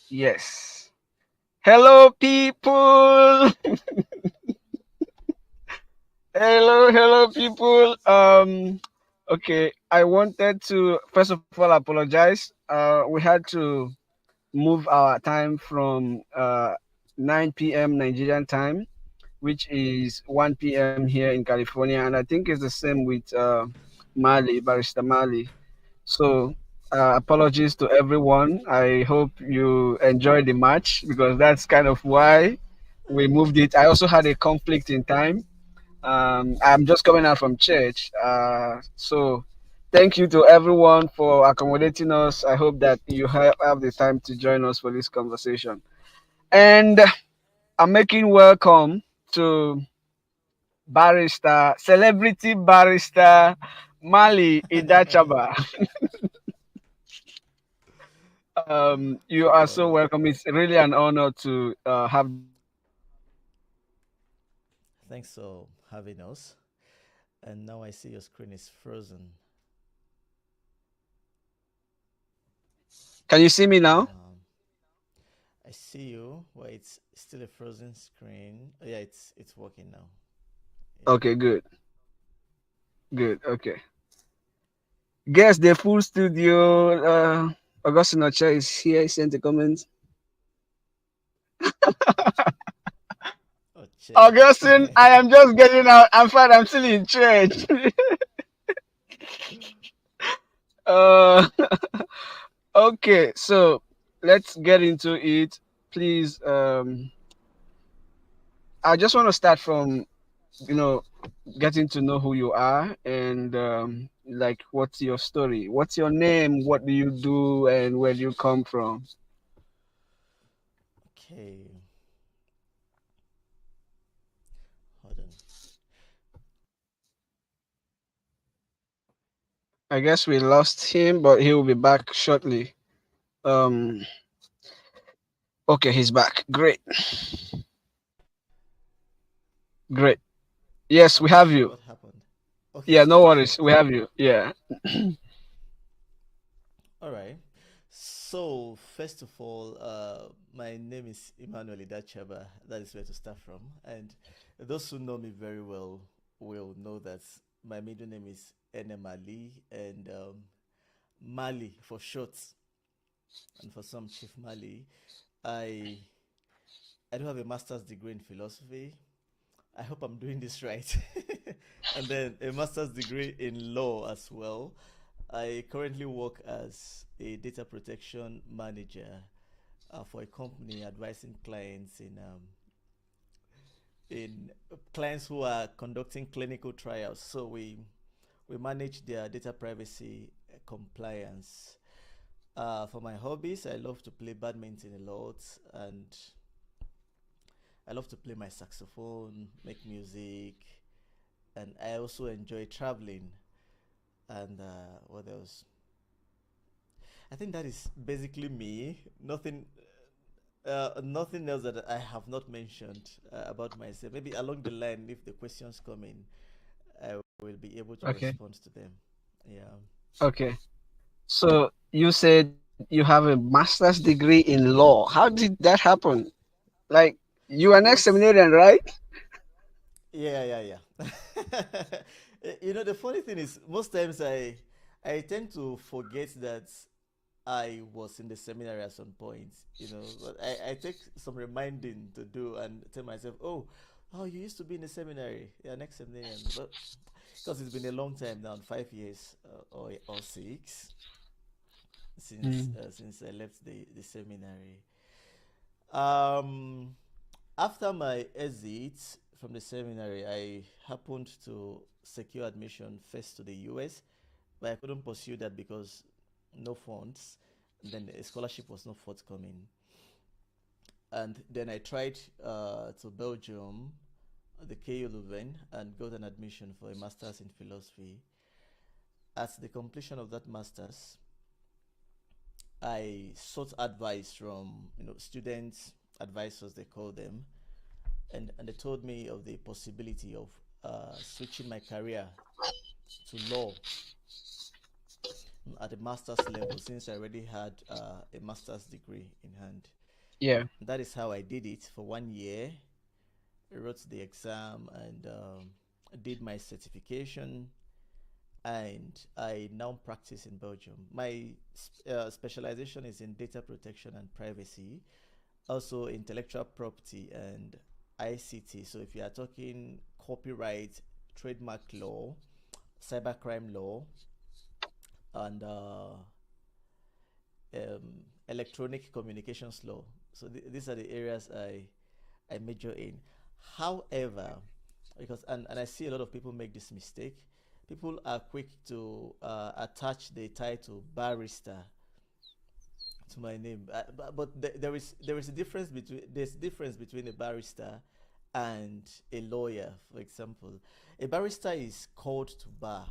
Yes. Hello, people. Hello, people. Okay. I wanted to first of all apologize. We had to move our time from 9 p.m. Nigerian time, which is 1 p.m. here in California, and I think it's the same with Mali, Barrister Mali. So, apologies to everyone. I hope you enjoyed the match because that's kind of why we moved it. I also had a conflict in time. I'm just coming out from church. So, thank you to everyone for accommodating us. I hope that you have the time to join us for this conversation. And I'm making welcome to celebrity barrister Mali Idachaba. You are so Well, welcome. It's really an honor to have this conversation. thanks for having us. And now I see your screen is frozen. Can you see me now? Um, I see you. Well, it's still a frozen screen. Oh, yeah, it's working now. Yeah. Okay, good, good. Okay. Guess the full studio. Augustine Ocha is here. He sent a comment. Okay. Augustine, I am just getting out. I'm fine. I'm still in church. uh, okay, so let's get into it. Please. I just want to start from you know getting to know who you are and like what's your story, what's your name, what do you do, and where do you come from. Okay. Hold on. I guess we lost him, but he will be back shortly. um okay, he's back. Great, great. Yes, we I'm not have sure you. what happened. Okay, Yeah, no sure. worries, we have you. Yeah. All right. So, first of all, my name is Emmanuel Idachaba. That is where to start from. And those who know me very well will know that my middle name is Enemali and Mali for short, and for some, Chief Mali. I I do have a master's degree in philosophy. I hope I'm doing this right. And then a master's degree in law as well. I currently work as a data protection manager for a company advising clients in clients who are conducting clinical trials. So we manage their data privacy compliance. For my hobbies, I love to play badminton a lot, and I love to play my saxophone, make music, and I also enjoy traveling. And what else? I think that is basically me. Nothing else that I have not mentioned about myself. Maybe along the line, if the questions come in, I will be able to Okay. respond to them. Yeah. Okay, so you said you have a master's degree in law. How did that happen? Like, you are an It's ex-seminarian, right? yeah. The funny thing is, most times I tend to forget that I was in the seminary at some point, but I take some reminding to do and tell myself, oh, you used to be in the seminary. Yeah, next seminarian. But because it's been a long time now, 5 years or six since I left the seminary. Um, After my exit from the seminary, I happened to secure admission first to the US, but I couldn't pursue that because no funds. And then a scholarship was not forthcoming. And then I tried to Belgium, the KU Leuven, and got an admission for a master's in philosophy. At the completion of that master's, I sought advice from students, advisors they call them, and they told me of the possibility of switching my career to law. at the master's level since I already had a master's degree in hand. Yeah. That is how I did it for 1 year. I wrote the exam and did my certification, and I now practice in Belgium. My specialization is in data protection and privacy, also intellectual property and ICT. So if you are talking copyright, trademark law, cybercrime law, and electronic communications law. So these are the areas I major in. However, because and I see a lot of people make this mistake, people are quick to attach the title barrister to my name, but there is a difference between a barrister and a lawyer. For example, a barrister is called to bar.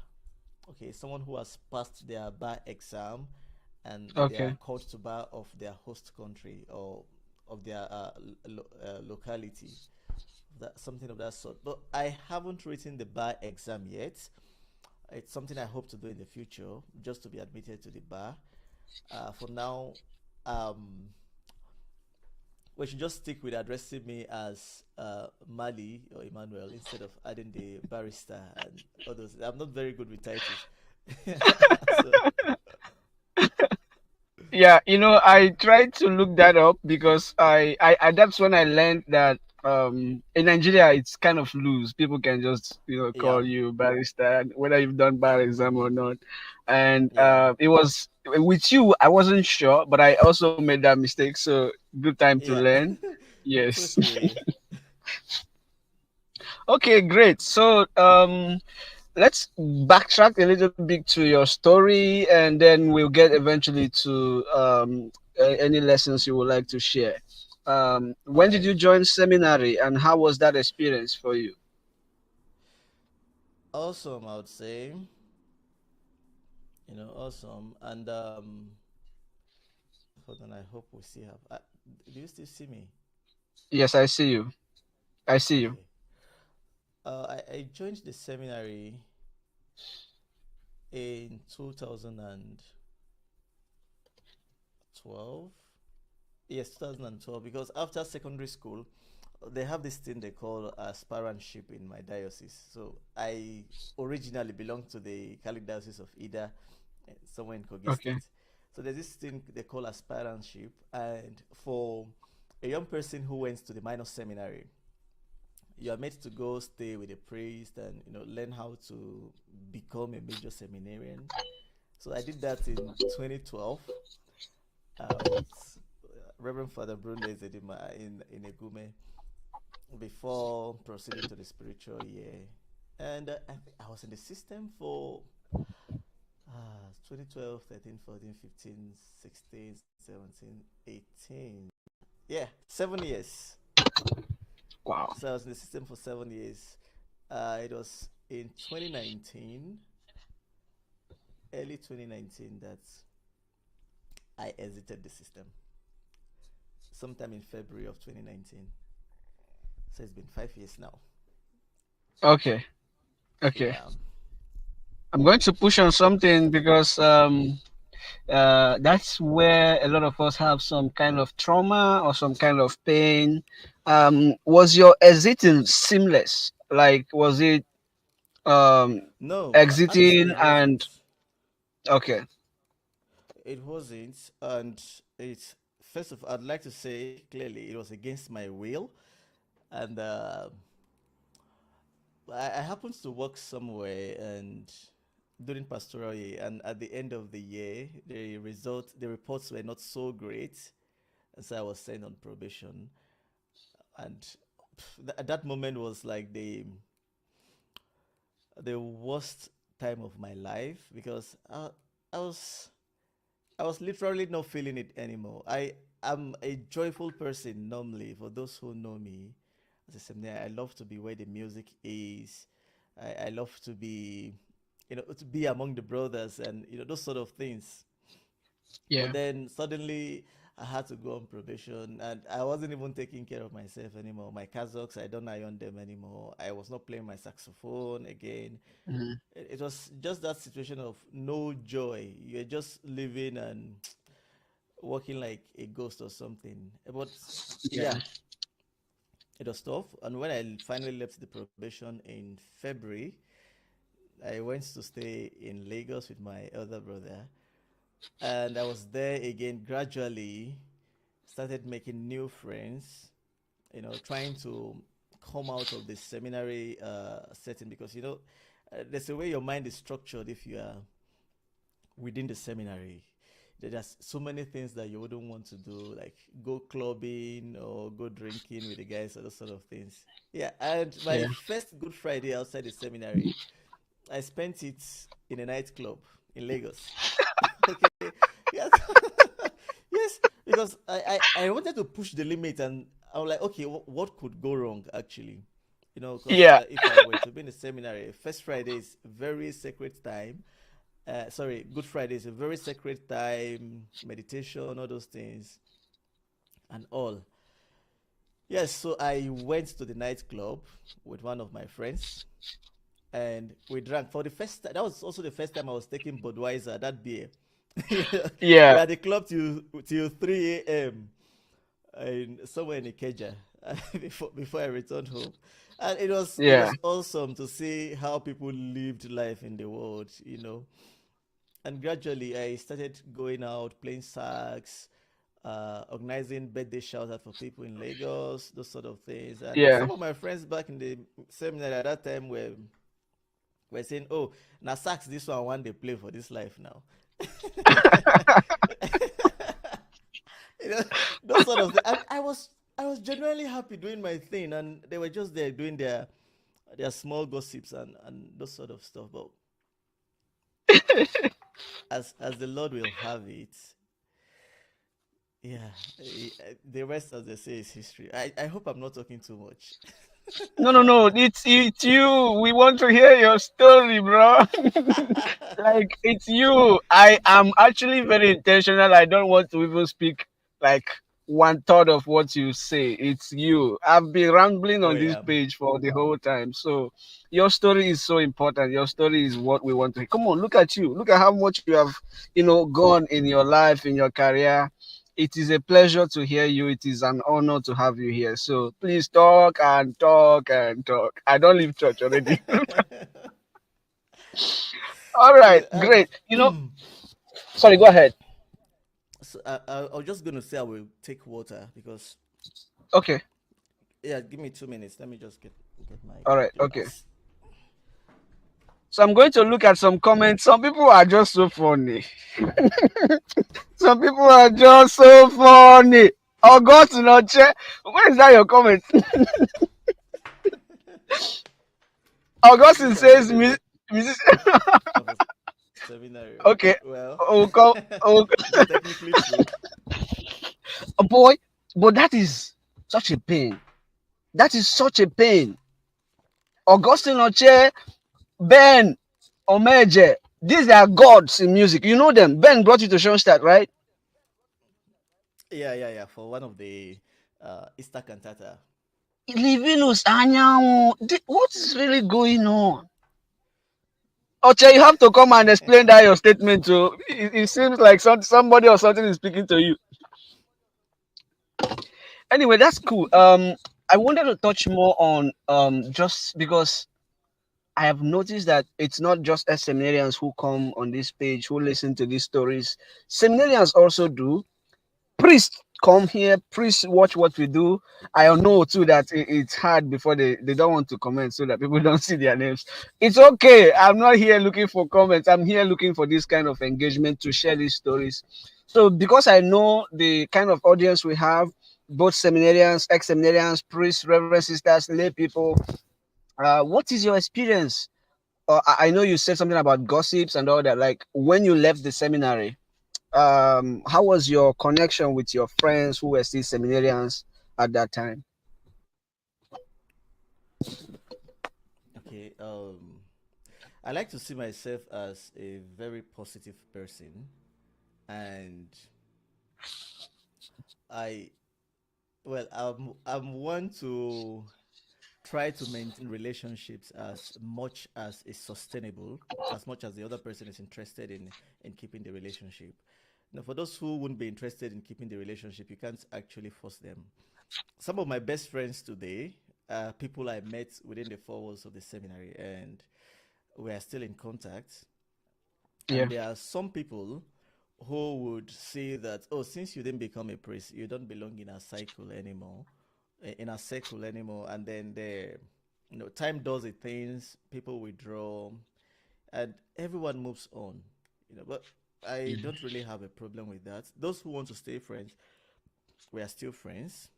Okay, someone who has passed their bar exam and they are Okay. called to bar of their host country or of their locality, that something of that sort. But I haven't written the bar exam yet. It's something I hope to do in the future, just to be admitted to the bar. For now, um, we should just stick with addressing me as Mali or Emmanuel instead of adding the barrister and others. I'm not very good with titles. So, Yeah, I tried to look that up because I that's when I learned that in Nigeria it's kind of loose. People can just yeah, call you barrister whether you've done bar exam or not. And yeah, it was with you. I wasn't sure, but I also made that mistake. So good time to yeah. learn. It's Yes. okay. Okay, great. So let's backtrack a little bit to your story, and then we'll get eventually to any lessons you would like to share. When did Okay. you join seminary, and how was that experience for you? Awesome, I would say. Awesome. And hold on, I hope we still have. Do you still see me? Yes, I see you. I see you. Okay. I joined the seminary in 2012. Yes, 2012. Because after secondary school, they have this thing they call aspirantship in my diocese. So I originally belonged to the Catholic Diocese of Ida, somewhere in Kogi Okay. State. So there's this thing they call aspirantship, and for a young person who went to the minor seminary, you are meant to go stay with a priest and learn how to become a major seminarian. So I did that in 2012 with Reverend Father Bruno Ezedima in Egume before proceeding to the spiritual year. And I was in the system for 2012, 13, 14, 15, 16, 17, 18. Yeah, 7 years. Wow. So I was in the system for 7 years. It was in 2019, early 2019, that I exited the system. Sometime in February of 2019. So it's been 5 years now. Okay. Okay. Yeah. I'm going to push on something because that's where a lot of us have some kind of trauma or some kind of pain. Was your exiting seamless? Like, was it No, actually, exiting it and wasn't. okay, It wasn't. And it's, first of all, I'd like to say clearly it was against my will. And I happened to work somewhere and during pastoral year, and at the end of the year, the reports were not so great. And so I was sent on probation. And that moment was like the worst time of my life because I was I was literally not feeling it anymore. I am a joyful person normally. For those who know me, as a seminary, I love to be where the music is. I love to be, to be among the brothers and those sort of things. But yeah, then suddenly, I had to go on probation, and I wasn't even taking care of myself anymore. My Kazoks, I don't iron them anymore. I was not playing my saxophone again. Mhm. It was just that situation of no joy. You're just living and working like a ghost or something. But Yeah. yeah, it was tough. And when I finally left the probation in February, I went to stay in Lagos with my elder brother. And I was there again gradually, started making new friends, trying to come out of the seminary setting because, there's a way your mind is structured if you are within the seminary. There's so many things that you wouldn't want to do, like go clubbing or go drinking with the guys or those sort of things. Yeah, and my Yeah. first Good Friday outside the seminary, I spent it in a nightclub in Lagos. Okay, yes, yes, because I wanted to push the limit, and I was like, okay, what could go wrong actually? Because Yeah. if I were to be in the seminary, First Friday is very sacred time. Sorry, Good Friday is a very sacred time, meditation, all those things, and all. Yes, so I went to the nightclub with one of my friends, and we drank for the first time. That was also the first time I was taking Budweiser, that beer. We Yeah. had the club till 3 a.m. in somewhere in Ikeja before I returned home. And it Yeah. was awesome to see how people lived life in the world, And gradually I started going out, playing sax, organizing birthday shout out for people in Lagos, those sort of things. And Yeah. some of my friends back in the seminary at that time were saying, "Oh, now sax this one day play for this life now." you know, those sort of things. I was genuinely happy doing my thing, and they were just there doing their small gossips and those sort of stuff. But as the Lord will have it, yeah, the rest, as they say, is history. I hope I'm not talking too much. No, no, no. It's you. We want to hear your story, bro. Like it's you. I am actually very intentional. I don't want to even speak like one third of what you say. It's you. I've been rambling Oh on this yeah. page for the whole time. So your story is so important. Your story is what we want to hear. Come on, look at you. Look at how much you have, gone in your life, in your career. It is a pleasure to hear you. It is an honor to have you here. So please talk and talk and talk. I don't leave church already. All You right, know, great. um, Sorry, go ahead. so I was just gonna say I will take water because Okay. yeah, give me 2 minutes. Let me just get my All right. Okay. glass. So I'm going to look at some comments. Some people are just so funny. Some people are just so funny. Augustine Oche. Where is that your comment? Is Augustine it an says, image musician. of a seminary? Okay. Well, Oh, come. Oh, is it technically true? oh, boy. But that is such a pain. That is such a pain. Augustine Oche, Ben, Omeje. These are gods in music. You know them. Ben brought you to Schoenstatt, right? Yeah, yeah, yeah. For one of the Easter cantata. Livinus Anyanwu. What is really going on? Oche, you have to come and explain that your statement. So it seems like somebody or something is speaking to you. Anyway, that's cool. I wanted to touch more on just because I have noticed that it's not just as seminarians who come on this page who listen to these stories. Seminarians also do. Priests come here, priests watch what we do. I know too that it's hard before they don't want to comment so that people don't see their names. It's okay. I'm not here looking for comments. I'm here looking for this kind of engagement to share these stories. So because I know the kind of audience we have, both seminarians, ex-seminarians, priests, reverend sisters, lay people, what is your experience? I know you said something about gossips and all that. Like when you left the seminary, how was your connection with your friends who were still seminarians at that time? Okay. I like to see myself as a very positive person, and I well, I'm one to try to maintain relationships as much as is sustainable, as much as the other person is interested in keeping the relationship. Now, for those who wouldn't be interested in keeping the relationship, you can't actually force them. Some of my best friends today are people I met within the four walls of the seminary, and we are still in contact. And Yeah. there are some people who would say that, oh, since you didn't become a priest, you don't belong in our cycle anymore, in our circle anymore. And then time does its things, people withdraw, and everyone moves on. But I don't really have a problem with that. Those who want to stay friends, we are still friends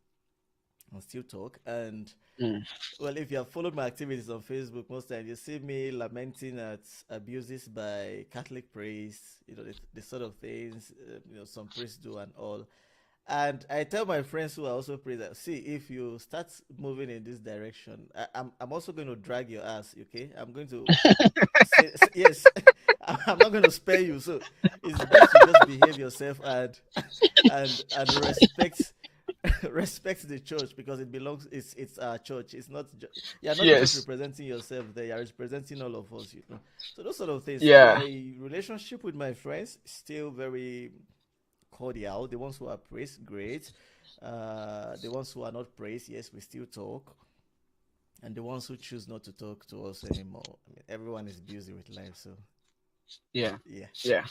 and still talk. And Mm. well, if you have followed my activities on Facebook, most times you see me lamenting at abuses by Catholic priests, the sort of things some priests do and all. And I tell my friends who are also priests that, see, if you start moving in this direction, I'm also going to drag your ass. Okay, I'm going to say yes. I'm not going to spare you. So it's best you just behave yourself and respect respect the church, because it belongs, it's our church. It's not you're not just Yes. representing yourself there, you're representing all of us. So those sort of things. Yeah. My relationship with my friends is still very cordial. The ones who are praised, great. The ones who are not praised, yes, we still talk. And the ones who choose not to talk to us anymore, I mean, everyone is busy with life. So Yeah. yeah. Yeah.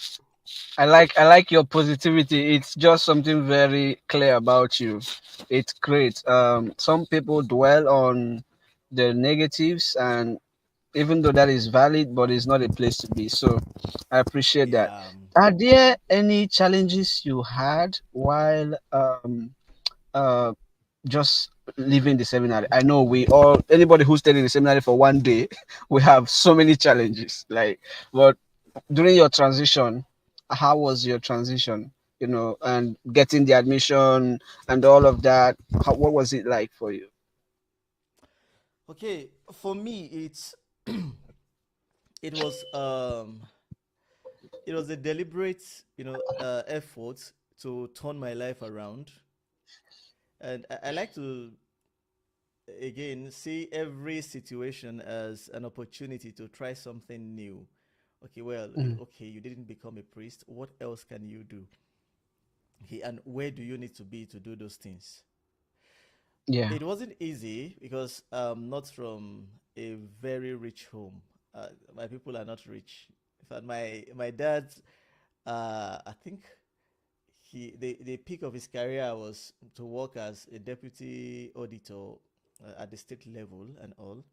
I like your positivity. It's just something very clear about you. It's great. Some people dwell on the negatives, and even though that is valid, but it's not a place to be. So I appreciate that. Yeah. Are there any challenges you had while uh just leaving the seminary? I know we all, anybody who stayed in the seminary for one day, we have so many challenges. Like, but during your transition, how was your transition? And getting the admission and all of that. What was it like for you? Okay, for me, it was um it was a deliberate effort to turn my life around. And I like to, again, see every situation as an opportunity to try something new. Okay, well, Mm. okay, you didn't become a priest, what else can you do? Okay, and where do you need to be to do those things? Yeah. It wasn't easy because I'm not from a very rich home. My people are not rich. In fact, my dad, I think the peak of his career was to work as a deputy auditor at the state level and all.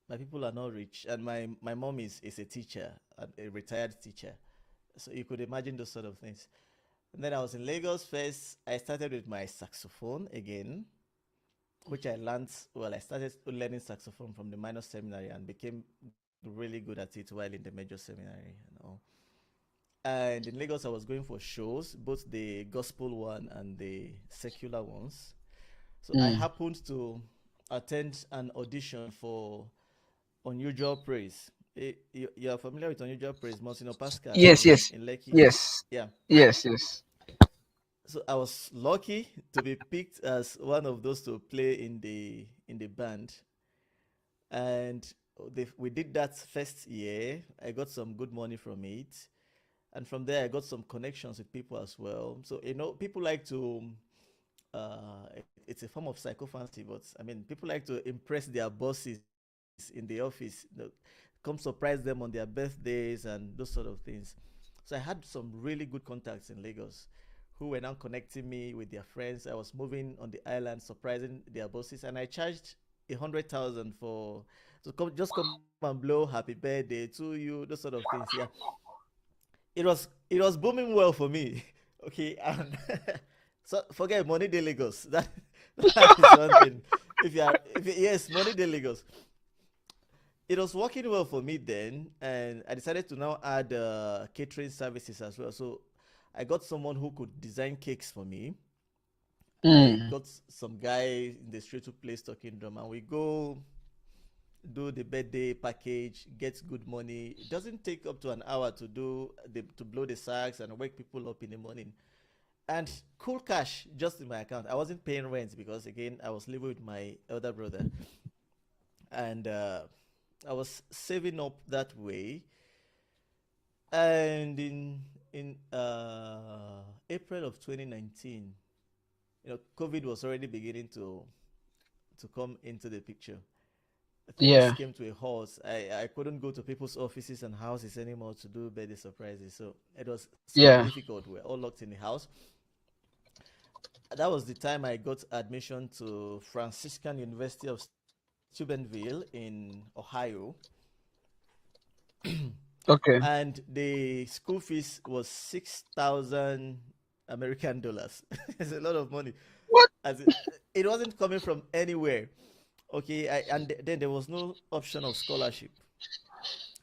My people are not rich, and my mom is a teacher, a retired teacher. So you could imagine those sort of things. And then I was in Lagos first. I started with my saxophone again, which I learned. Well, I started learning saxophone from the minor seminary and became really good at it while in the major seminary and all. And in Lagos, I was going for shows, both the gospel one and the secular ones. So I Mm. happened to attend an audition for Unusual Praise. You are familiar with Unusual Praise, Monsignor Pascal Yes, in, yes, in Lekki? yes, Yeah. yes, yes. So I was lucky to be picked as one of those to play in the band. And we did that first year. I got some good money from it. And from there, I got some connections with people as well. So, people like to, it's a form of psychophancy, but I mean, people like to impress their bosses in the office, come surprise them on their birthdays and those sort of things. So I had some really good contacts in Lagos who were now connecting me with their friends. I was moving on the island, surprising their bosses, and I charged 100,000 for to come and blow happy birthday to you, those sort of things. Yeah, it was booming well for me. Okay, and so forget money de Lagos. That is one thing. Yes, money de Lagos. It was working well for me then, and I decided to now add catering services as well. So I got someone who could design cakes for me. I Mm. got some guy in the street who plays talking drum, and we go do the birthday package, get good money. It doesn't take up to an hour to blow the sax and wake people up in the morning. and cool cash just in my account. I wasn't paying rent because again I was living with my elder brother, and I was saving up that way. And in April of 2019, COVID was already beginning to come into the picture. Things Yeah. came to a halt. I couldn't go to people's offices and houses anymore to do birthday surprises. So it was so Yeah. difficult. We're all locked in the house. That was the time I got admission to Franciscan University of Steubenville in Ohio, Okay. and the school fees was 6,000 American dollars. It's a lot of money. What? As it wasn't coming from anywhere. Okay, then there was no option of scholarship.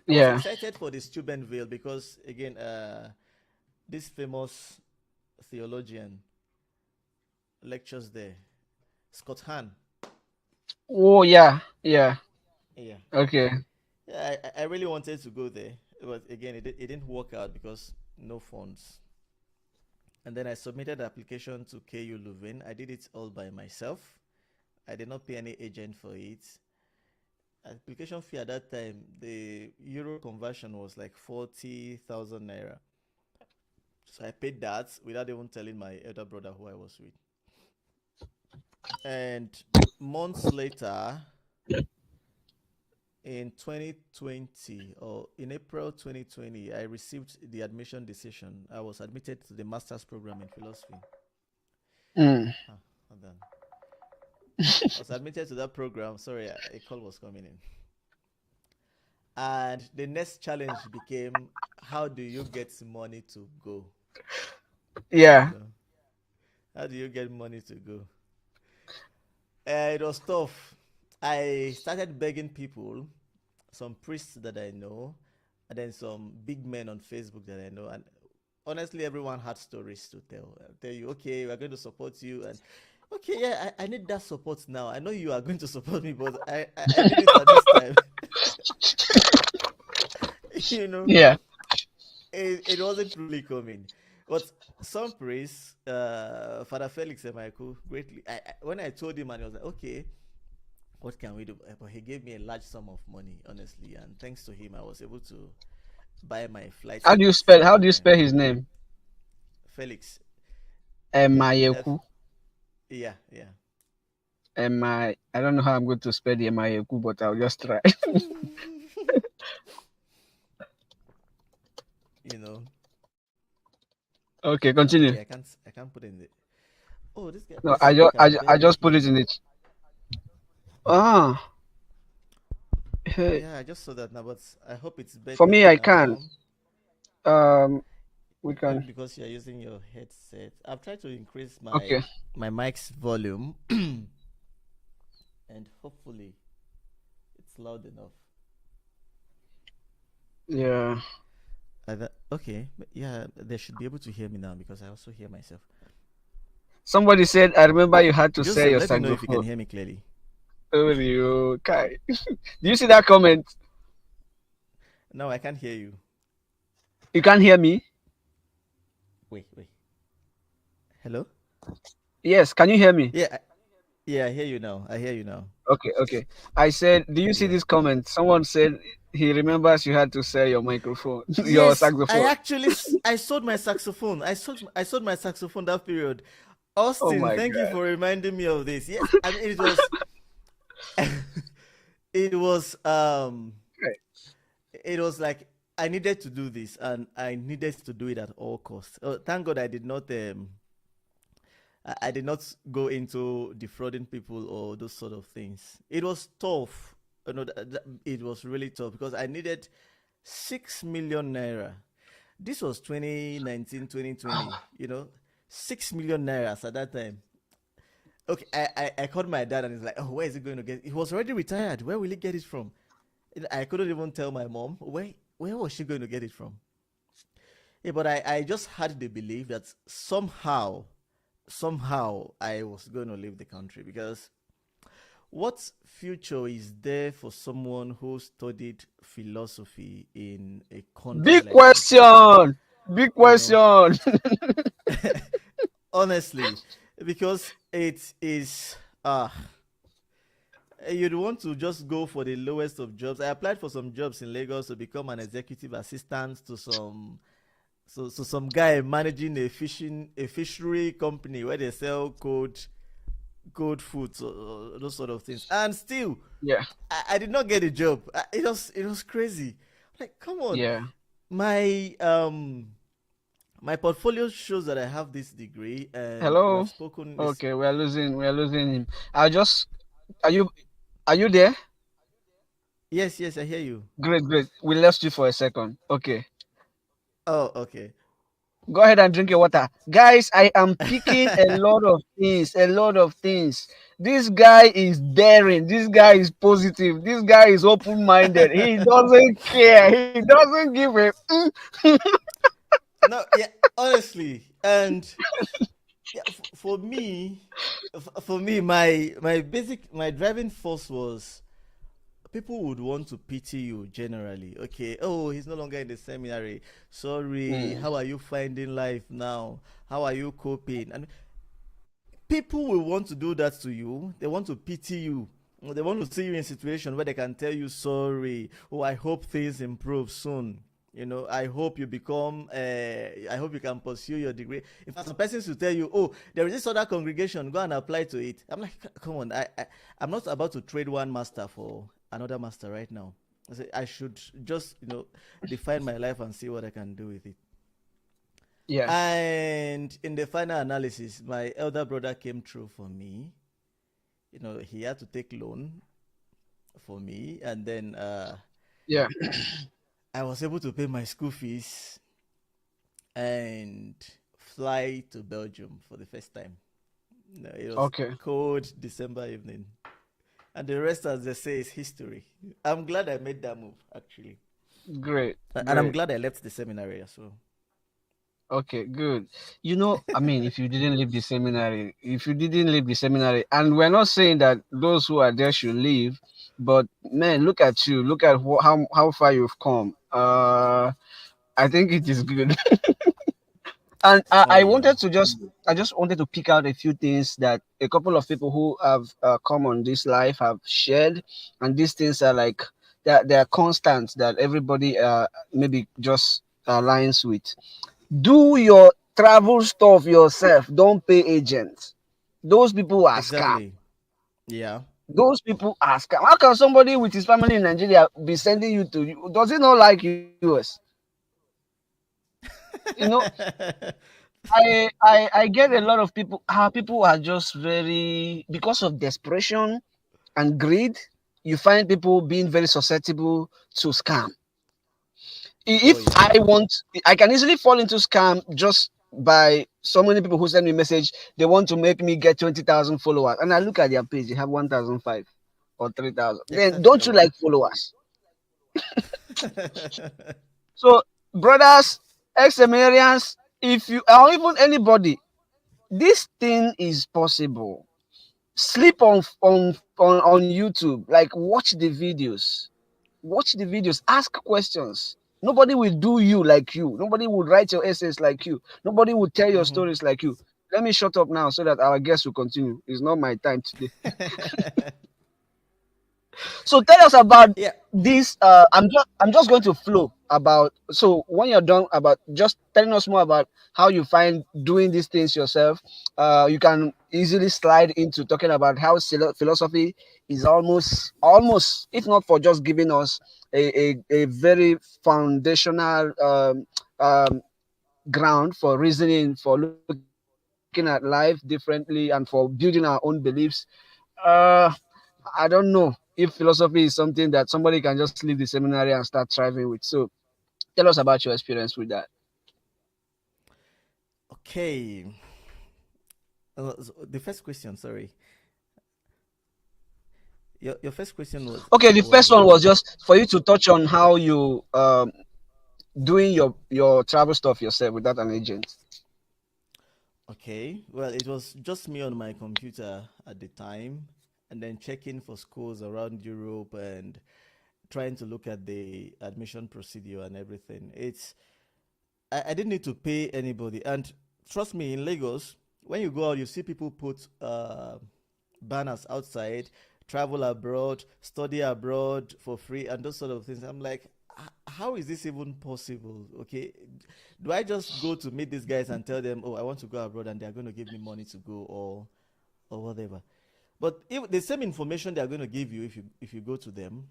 I was Yeah. excited for the Steubenville because again, this famous theologian lectures there, Scott Hahn. Oh yeah. Yeah. Yeah, Okay. yeah, I really wanted to go there, but again, it didn't work out because no funds. And then I submitted the application to KU Leuven. I did it all by myself. I did not pay any agent for it. Application fee at that time, the euro conversion was like 40,000 naira. So I paid that without even telling my elder brother who I was with. And months later, in 2020 or in April 2020, I received the admission decision. I was admitted to the master's program in philosophy. Mm. Hold on. I was admitted to that program. Sorry, a call was coming in. And the next challenge became, how do you get money to go? You Yeah. know, how do you get money to go? It was tough. I started begging people, some priests that I know, and then some big men on Facebook that I know. And honestly, everyone had stories to tell. I'll tell you, okay, we're going to support you. And okay, yeah, I need that support now. I know you are going to support me, but I need it at this time. you know, Yeah. it wasn't really coming. But some priests, Father Felix and Michael, greatly, when I told him, and he was like, okay, what can we do? But he gave me a large sum of money, honestly, and thanks to him, I was able to buy my flight tickets How do you and spell his name? Felix. F, Emayeku. yeah, yeah. I don't know how I'm going to spell the Emayeku, but I'll just try. you know, Okay, okay, continue. I can't put in the. Oh, No, this guy can I barely just put hear it in me. it. Ah, hey, Yeah, I just saw that now, but I hope it's for better me, I can. now. We Maybe can. because you're using your headset. I've tried to increase my Okay. my mic's volume, and hopefully it's loud enough. Yeah. Okay, yeah, they should be able to hear me now because I also hear myself. Somebody said, I remember you had to sell Joseph, your let me know if you can saxophone. hear me clearly. Oh, you, Kai. Do you see that comment? No, I can't hear you. You can't hear me? Wait, wait. Hello? Yes. Can you hear me? Yeah, yeah, I hear you now. I hear you now. Okay. Okay. I said, do you see Yeah. this comment? Someone said he remembers you had to sell your microphone, your Yes, saxophone. I sold my saxophone. I sold my saxophone that period. Oh Austin, my thank you God. for reminding me of this. Yes, I mean it was it was Right. it was like I needed to do this and I needed to do it at all costs. Thank God I did not go into defrauding people or those sort of things. It was tough. It was really tough because I needed 6 million naira. This was 2019, 2020. 6 million naira at that time. Okay, I called my dad and he's like, oh, where is he going to get it? He was already retired. Where will he get it from? And I couldn't even tell my mom. Where was she going to get it from? Yeah, but I just had the belief that somehow I was going to leave the country because what future is there for someone who studied philosophy in a country Big like Nigeria? question. Big You know, question. honestly, because it is you'd want to just go for the lowest of jobs. I applied for some jobs in Lagos to become an executive assistant to some guy managing a fishery company where they sell cold foods or those sort of things. And still, Yeah. I did not get a job. It was crazy. Like, come on, Yeah. my my portfolio shows that I have this degree, and we have Hello. spoken. This Okay, we're losing him. I just are you there? Yes, yes, I hear you. Great, great. We lost you for a second. Okay. Oh, okay. Go ahead and drink your water. Guys, I am picking a lot of things, a lot of things. This guy is daring. This guy is positive. This guy is open-minded. He doesn't care. He doesn't give a No, yeah, honestly, and yeah, for me, my driving force was people would want to pity you generally. Okay, oh, he's no longer in the seminary. Sorry, Mm, how are you finding life now? How are you coping? And people will want to do that to you. They want to pity you. They want to see you in a situation where they can tell you sorry. Oh, I hope things improve soon. I hope you become. I hope you can pursue your degree. In fact, some persons will tell you, "Oh, there is this other congregation. Go and apply to it." I'm like, "Come on, I'm not about to trade one master for another master right now. I say I should just define my life and see what I can do with it." yeah. And in the final analysis, my elder brother came through for me. He had to take loan for me, and then Yeah. I was able to pay my school fees and fly to Belgium for the first time. It was Okay. cold December evening, and the rest, as they say, is history. I'm glad I made that move, actually, Great. and I'm Great. glad I left the seminary as well. Okay, good. I mean, if you didn't leave the seminary, and we're not saying that those who are there should leave, but man, look at you. Look at how far you've come. I think it is good. And Oh yeah. I just wanted to pick out a few things that a couple of people who have come on this life have shared, and these things are like they're constants that everybody maybe just aligns with. Do your travel stuff yourself. Don't pay agents. Those people are scam. Exactly. Yeah. Those people are scam. How can somebody with his family in Nigeria be sending you to you? Does he not like US? You know, I get a lot of people. People are just very because of desperation and greed. You find people being very susceptible to scam. Oh If yeah. I can easily fall into scam just by so many people who send me message. They want to make me get 20,000 followers, and I look at their page. They have 1,005 or 3,000. Then don't you Exactly. like followers? So, brothers, ex-Seminarians, if you or even anybody, this thing is possible. Sleep on YouTube, like watch the videos, ask questions. Nobody will do you like you. Nobody will write your essays like you. Nobody will tell your Hmm. stories like you. Let me shut up now so that our guests will continue. It's not my time today. So tell us about Yeah. this. I'm just going to flow about. So when you're done about just telling us more about how you find doing these things yourself, you can easily slide into talking about how philosophy is almost, if not for just giving us a very foundational ground for reasoning, for looking at life differently, and for building our own beliefs. Uh, I don't know if philosophy is something that somebody can just leave the seminary and start thriving with. So tell us about your experience with that. Okay. The first question, sorry. Your first question Okay, the was first one what? was just for you to touch on how you doing your travel stuff yourself without an agent. Okay. Well, it was just me on my computer at the time, and then checking for schools around Europe and trying to look at the admission procedure and everything. I didn't need to pay anybody, and trust me, in Lagos, when you go out, you see people put banners outside, travel abroad, study abroad for free, and those sort of things. I'm like, how is this even possible? Okay, do I just go to meet these guys and tell them, oh, I want to go abroad, and they're going to give me money to go, or whatever? But if the same information they're going to give you, if you go to them,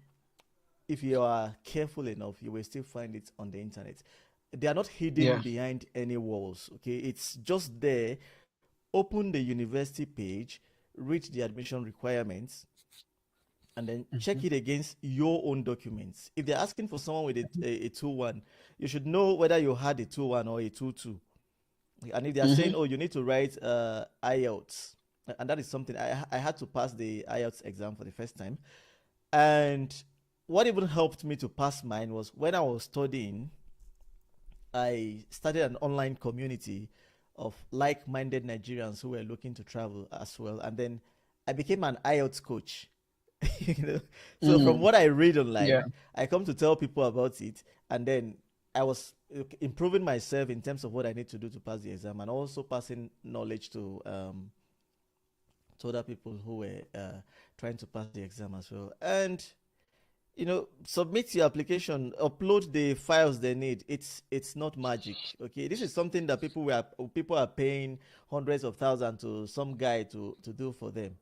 if you are careful enough, you will still find it on the internet. They are not hidden Yeah. behind any walls. Okay, it's just there. Open the university page, read the admission requirements, and then check Mhm. it against your own documents. If they're asking for someone with a 2-1, you should know whether you had a 2-1 or a 2-2. And if they are saying, Mhm. oh, you need to write IELTS, and that is something I had to pass the IELTS exam for the first time. And what even helped me to pass mine was when I was studying, I started an online community of like-minded Nigerians who were looking to travel as well, and then I became an IELTS coach. you know, so from Mm. what I read Yeah. online, I come to tell people about it, and then I was improving myself in terms of what I need to do to pass the exam, and also passing knowledge to other people who were trying to pass the exam as well. And submit your application, upload the files they need. It's not magic. Okay, this is something that people are paying hundreds of thousands to some guy to do for them.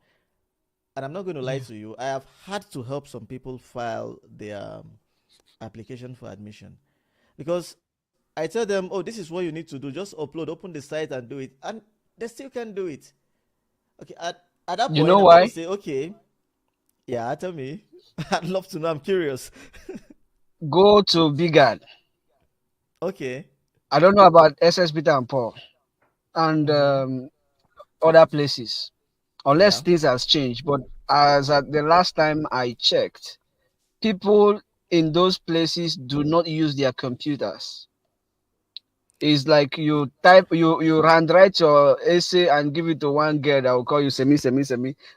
And I'm not going to lie Yeah. to you, I have had to help some people file their application for admission, because I tell them, oh, this is what you need to do, just upload, open the site and do it, and they still can't do it. Okay, at that You point know I'm going to why? say, okay, yeah, tell me. I'd love to know, I'm curious. Go to Bigad. Okay. I don't know about SS Peter and Paul and Mm-hmm. other places, unless Yeah. things has changed. But as at the last time I checked, people in those places do not use their computers. It's like you handwrite your essay and give it to one girl that will call you semi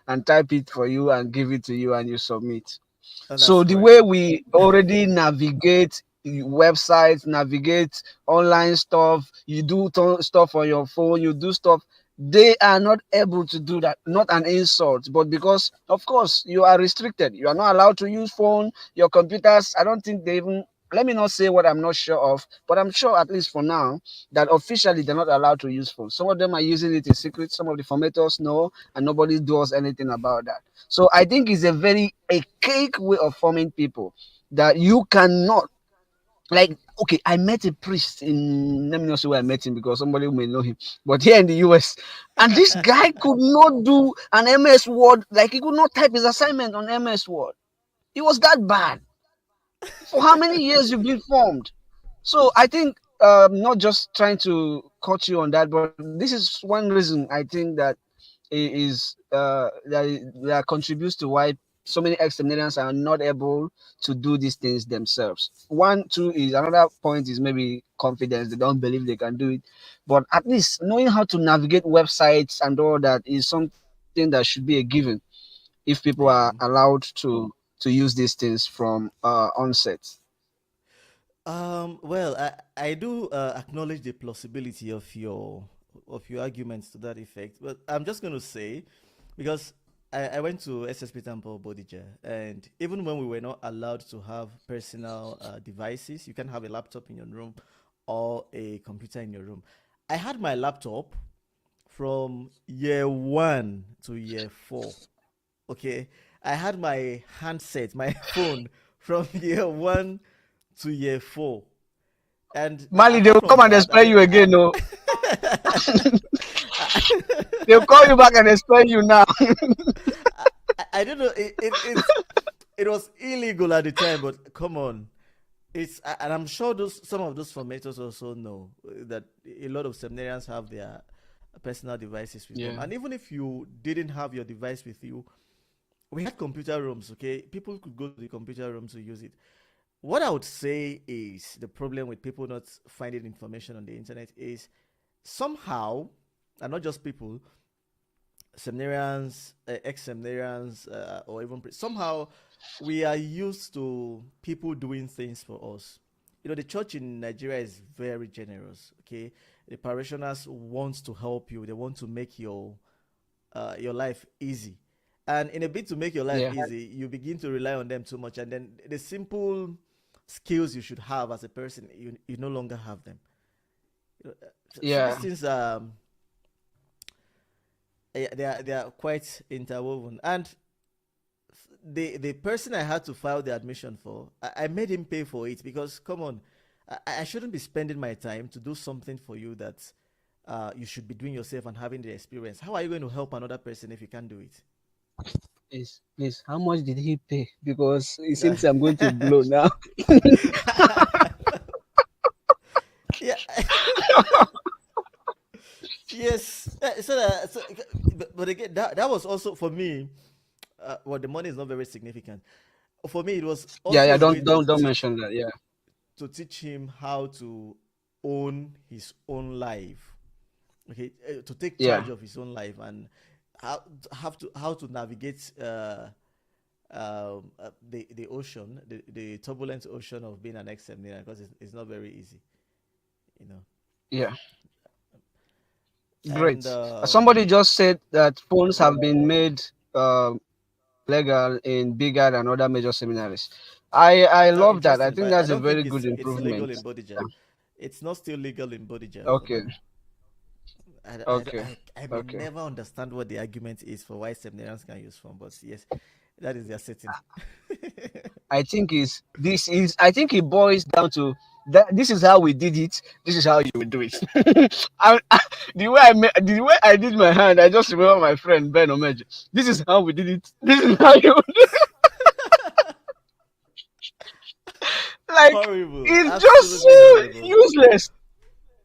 and type it for you and give it to you and you submit. Oh, that's So the correct. way we already navigate websites, navigate online stuff, you do stuff on your phone, you do stuff, they are not able to do that. Not an insult, but because of course you are restricted. You are not allowed to use phone, your computers. I don't think they even, let me not say what I'm not sure of, but I'm sure at least for now that officially they're not allowed to use phone. Some of them are using it in secret, some of the formators know, and nobody does anything about that. So I think it's a very archaic way of forming people that you cannot, like, okay, I met a priest in, let me not say where I met him because somebody may know him, but here in the US, and this guy could not do an MS Word, like he could not type his assignment on MS Word. It was that bad. For how many years you've been formed? So I think not just trying to cut you on that, but this is one reason I think that that contributes to why so many ex-seminarians are not able to do these things themselves. One, two is another point is maybe confidence. They don't believe they can do it, but at least knowing how to navigate websites and all that is something that should be a given if people are I agree. allowed to use these things from onset. Well, I do acknowledge the plausibility of your arguments to that effect, but I'm just going to say, because I went to SSP Temple Bodija, and even when we were not allowed to have personal devices, you can have a laptop in your room or a computer in your room. I had my laptop from year one to year four. Okay, I had my handset, my phone from year one to year four. And Mali, they apart will come from and that, explain you again. No, I, they'll call you back and explain you now. I don't know. It was illegal at the time, but come on, and I'm sure some of those formators also know that a lot of seminarians have their personal devices with them, Yeah. and even if you didn't have your device with you, we had computer rooms. Okay, people could go to the computer room to use it. What I would say is the problem with people not finding information on the internet is somehow, and not just people, seminarians, ex-seminarians, or even somehow we are used to people doing things for us. The church in Nigeria is very generous. Okay, the parishioners want to help you. They want to make your life easy. And in a bit to make your life Yeah. easy, you begin to rely on them too much, and then the simple skills you should have as a person, you no longer have them. So these Yeah. things they are quite interwoven. And the person I had to file the admission for, I made him pay for it because come on, I shouldn't be spending my time to do something for you that you should be doing yourself and having the experience. How are you going to help another person if you can't do it? Please, how much did he pay? Because it That- seems I'm going to blow now. yeah. Yes. But again, that was also for me. Well, the money is not very significant. For me, it was Yeah, also yeah. a way Don't mention that. Yeah, to teach him how to own his own life. Okay, to take yeah, charge of his own life and how to navigate the ocean, the turbulent ocean of being an ex-seminarian, because it's not very easy, you know. yeah. And Great. Somebody just said that phones have been made legal in bigger than other major seminaries. I love that. I interesting, think but I that's a don't very think good it's legal improvement. in Bodija. It's not still legal in Bodija for Okay, now. okay, I may okay. never understand what the argument is for why seminarians can use phone, but yes, that is their setting. I think is this is I think it boils down to that this is how we did it. This is how you will do it. The way I did my hand, I just remember my friend Ben Omeji. This is how we did it. This is how you like. Horrible, It's just absolutely so horrible. useless.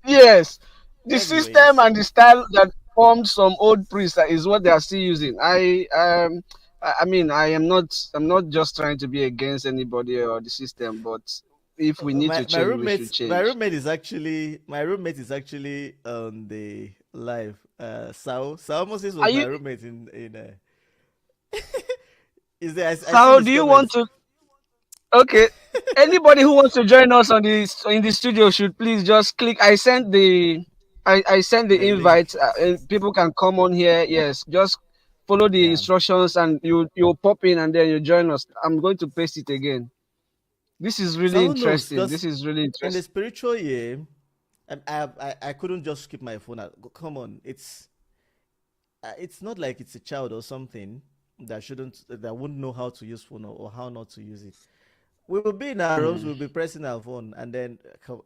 Yes, the system Anyways, and the style that formed some old priests is what they are still using. I mean, I'm not just trying to be against anybody or the system, but if we need to change, we should change. my roommate is actually on the live. Sao Moses Are was my you? roommate in. Is there? I see So his do you want comments. to? Okay. Anybody who wants to join us on this in the studio should please just click. I sent the The link. invite. People can come on here. Yes, just follow the Yeah. instructions and you pop in and then you join us. I'm going to paste it again. This is really So who knows? interesting. Because This is really in the interesting. spiritual year, I couldn't just keep my phone out. Come on, it's not like it's a child or something that wouldn't know how to use phone or how not to use it. We will be in our rooms, Hmm. we'll be pressing our phone, and then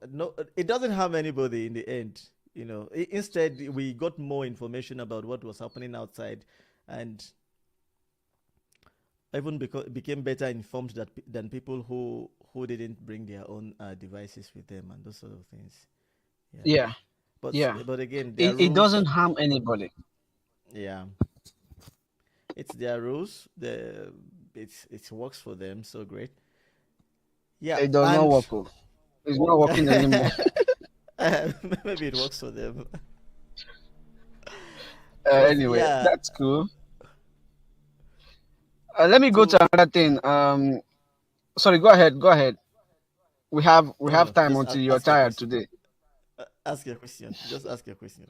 no, it doesn't harm anybody in the end. You know, instead we got more information about what was happening outside, and even became better informed than people who didn't bring their own devices with them and those sort of things. Yeah, Yeah, yeah. but again, their It doesn't rules. harm anybody. Yeah, it's their rules. It works for them, so great. Yeah, It does not and work. Oh. It's not working anymore. maybe it works for them. But Anyway, yeah, that's cool. Let me go to to another thing. Sorry, go ahead. Go ahead. We no, have no, time just until you're ask your tired question. today. Ask your question. Just ask your question.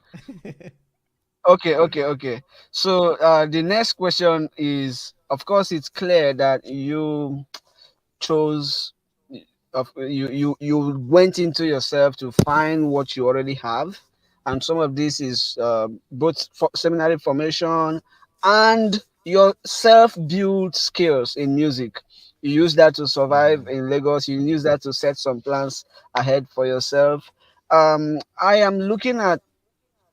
Okay, okay, okay. So the next question is, of course, it's clear that you chose of you went into yourself to find what you already have, and some of this is both seminary formation and your self-built skills in music. You use that to survive Mm. in Lagos. You use that to set some plans ahead for yourself. I am looking at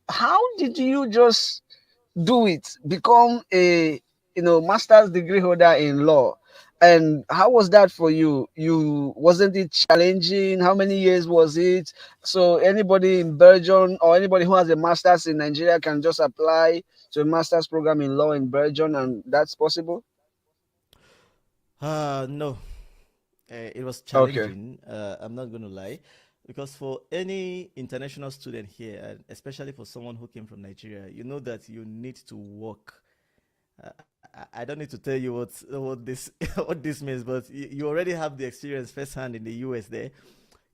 how did you just do it, become a master's degree holder in law, and how was that for you? You wasn't it challenging? How many years was it? So anybody in Belgium or anybody who has a master's in Nigeria can just apply to a master's program in law in Belgium, and that's possible. No, it was Okay. challenging. I'm not going to lie, because for any international student here, and especially for someone who came from Nigeria, you know that you need to work. I don't need to tell you what this what this means, but you already have the experience firsthand in the US there.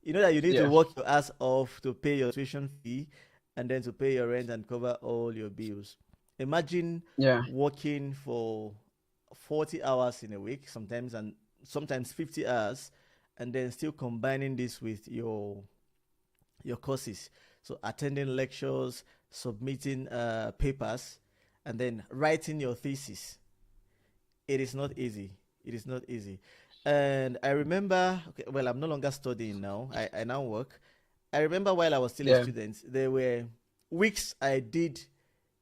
You know that you need to Yeah. work your ass off to pay your tuition fee and then to pay your rent and cover all your bills. Imagine Yeah. working for 40 hours in a week, sometimes, and sometimes 50 hours, and then still combining this with your courses. So attending lectures, submitting papers, and then writing your thesis. It is not easy. It is not easy. And I remember, okay, well, I'm no longer studying now. I now work. I remember while I was still a Yeah. student, there were weeks I did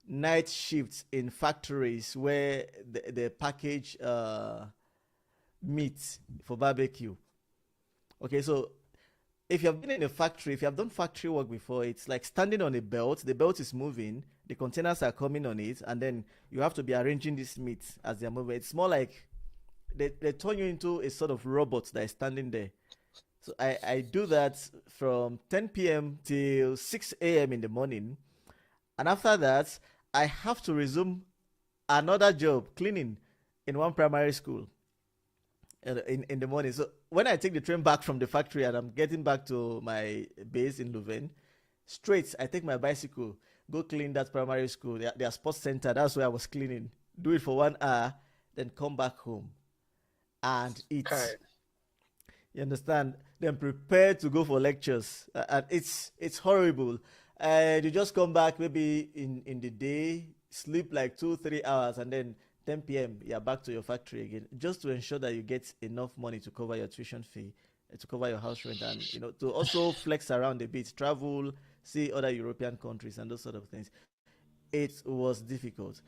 night shifts in factories where the package meat for barbecue. Okay, so if you have been in a factory, if you have done factory work before, it's like standing on a belt. The belt is moving, the containers are coming on it, and then you have to be arranging this meat as they're moving. It's more like they turn you into a sort of robot that is standing there. So I do that from 10 p.m. till 6 a.m. in the morning. And after that, I have to resume another job cleaning in one primary school in the morning. So when I take the train back from the factory and I'm getting back to my base in Louvain, straight, I take my bicycle, go clean that primary school, their sports center. That's where I was cleaning. Do it for 1 hour, then come back home and eat. Okay. You understand? Then prepare to go for lectures, and it's horrible. And you just come back maybe in the day, sleep like 2 3 hours, and then 10 p.m. you're back to your factory again, just to ensure that you get enough money to cover your tuition fee, to cover your house rent, and to also flex around a bit, travel, see other European countries, and those sort of things. It was difficult.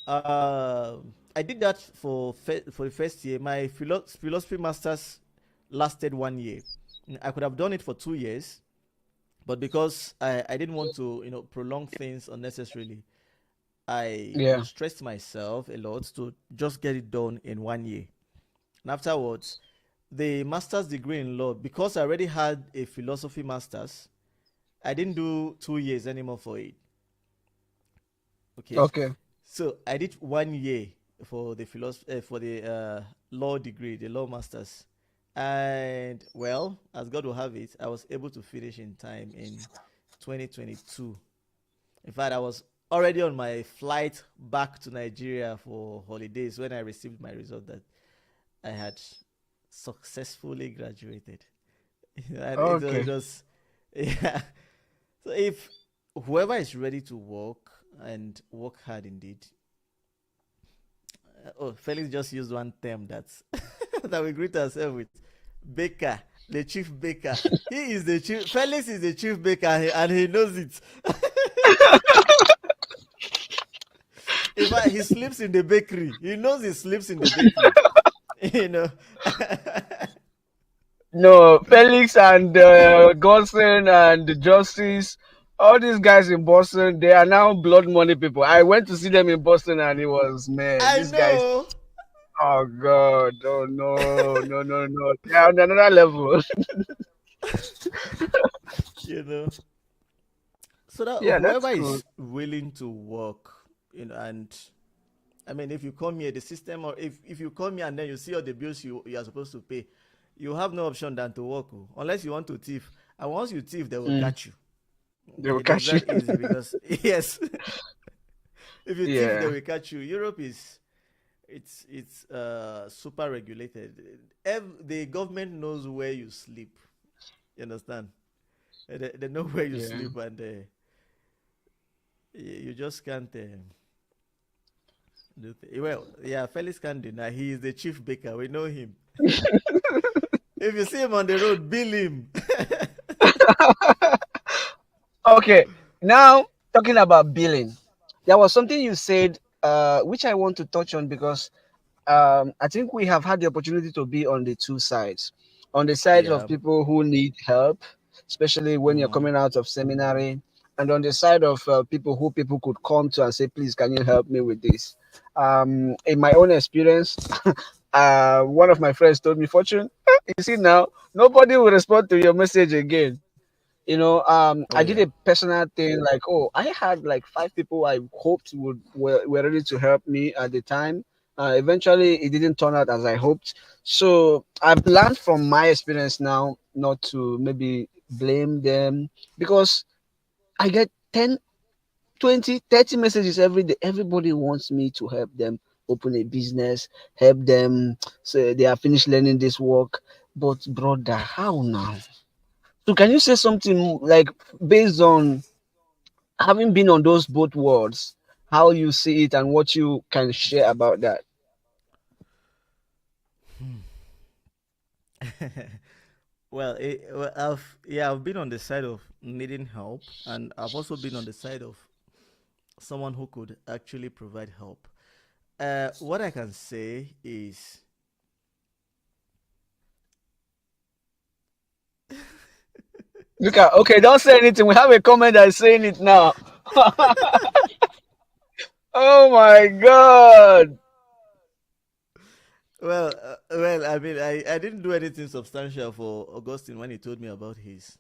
I did that for the first year. My philosophy masters lasted 1 year. I could have done it for 2 years, but because I didn't want to prolong things unnecessarily, I Yeah. stressed myself a lot to just get it done in 1 year. And afterwards, the master's degree in law, because I already had a philosophy master's, I didn't do 2 years anymore for it. Okay, Okay. so I did 1 year for the for the law degree, the law masters, and well, as God will have it, I was able to finish in time in 2022. In fact, I was already on my flight back to Nigeria for holidays when I received my result that I had successfully graduated. And it Okay. was yeah. So if whoever is ready to work and work hard indeed, oh, Felix just used one term that's that we greet ourselves with, baker, the chief baker. He is the chief. Felix is the chief baker, and he knows it. In fact, he sleeps in the bakery. He knows he sleeps in the bakery. You know. No, Felix and Godson and Justice, all these guys in Boston, they are now blood money people. I went to see them in Boston, and it was, man, I these guys. know. Oh God, oh no, no, no, no. They are on another level. You know. So that Yeah, whoever that's cool. is willing to work, and I mean, if you come here, the system, or if you come here and then you see all the bills you are supposed to pay, you have no option than to work, oh, unless you want to thief. And once you thief, they will Mm, catch you. they will It is catch you. that easy because yes, if you thief, they Yeah, will catch you. Europe is it's super regulated. The government knows where you sleep. You understand? They know where you yeah. sleep, and you just can't. Well, yeah, Felix can't deny he is the chief baker. We know him. If you see him on the road, bill him. Okay, now talking about billing, there was something you said, which I want to touch on because I think we have had the opportunity to be on the two sides. On the side of Yeah. people who need help, especially when you're Mm. coming out of seminary, and on the side of people who people could come to and say, please, can you help me with this? In my own experience, one of my friends told me, Fortune, you see now, nobody will respond to your message again. I Oh did a yeah. personal thing like, oh, I had like five people I hoped were ready to help me at the time. Eventually, it didn't turn out as I hoped. So I've learned from my experience now. not to maybe blame them, because I get 10, 20, 30 messages every day. Everybody wants me to help them open a business, help them say they are finished learning this work. But brother, how now? So can you say something like based on having been on those both worlds, how you see it and what you can share about that? Well, I've been on the side of needing help, and I've also been on the side of someone who could actually provide help. What I can say is, Look at, okay, don't say anything. We have a comment that is saying it now. Oh my god. I mean, I didn't do anything substantial for Augustine when he told me about his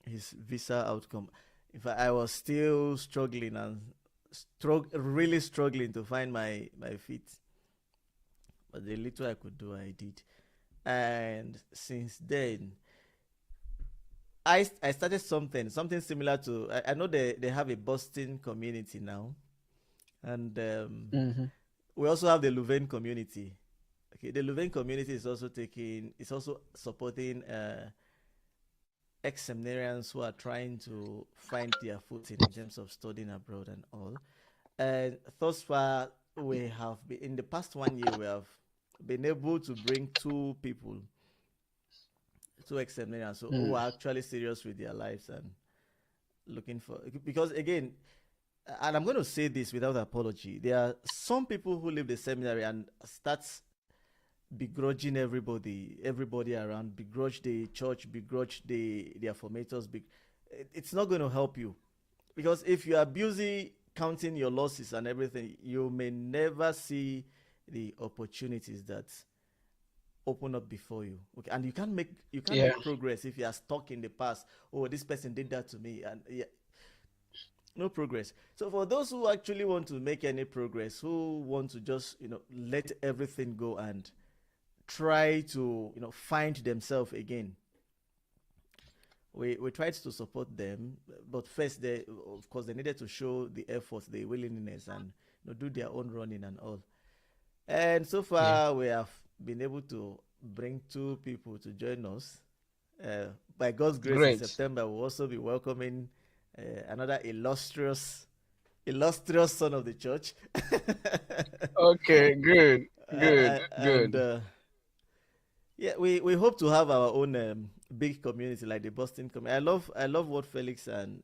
visa outcome. In fact, I was still struggling and really struggling to find my feet. But the little I could do, I did. And since then, I started something similar to, I know they have a Boston community now, and Hmm. we also have the Louvain community. Okay, the Louvain community is also supporting ex seminarians who are trying to find their footing in terms of studying abroad and all. And thus far, we have been, in the past 1 year, we have been able to bring two ex seminarians who Mm. are actually serious with their lives and looking for, because again, and I'm going to say this without apology, there are some people who leave the seminary and start begrudging everybody around, begrudge the church, begrudge their formators. It's not going to help you, because if you are busy counting your losses and everything, you may never see the opportunities that open up before you. Okay, and you can't Yeah. make progress if you are stuck in the past. Oh, this person did that to me, and yeah, no progress. So for those who actually want to make any progress, who want to just let everything go and try to find themselves again, we tried to support them, but first they, of course, they needed to show the effort, the willingness, and do their own running and all. And so Yeah. far we have been able to bring two people to join us. By God's grace, in Great. September we'll also be welcoming another illustrious son of the church. Okay, good. Good. And Good. yeah, we hope to have our own big community like the Boston community. I love what Felix and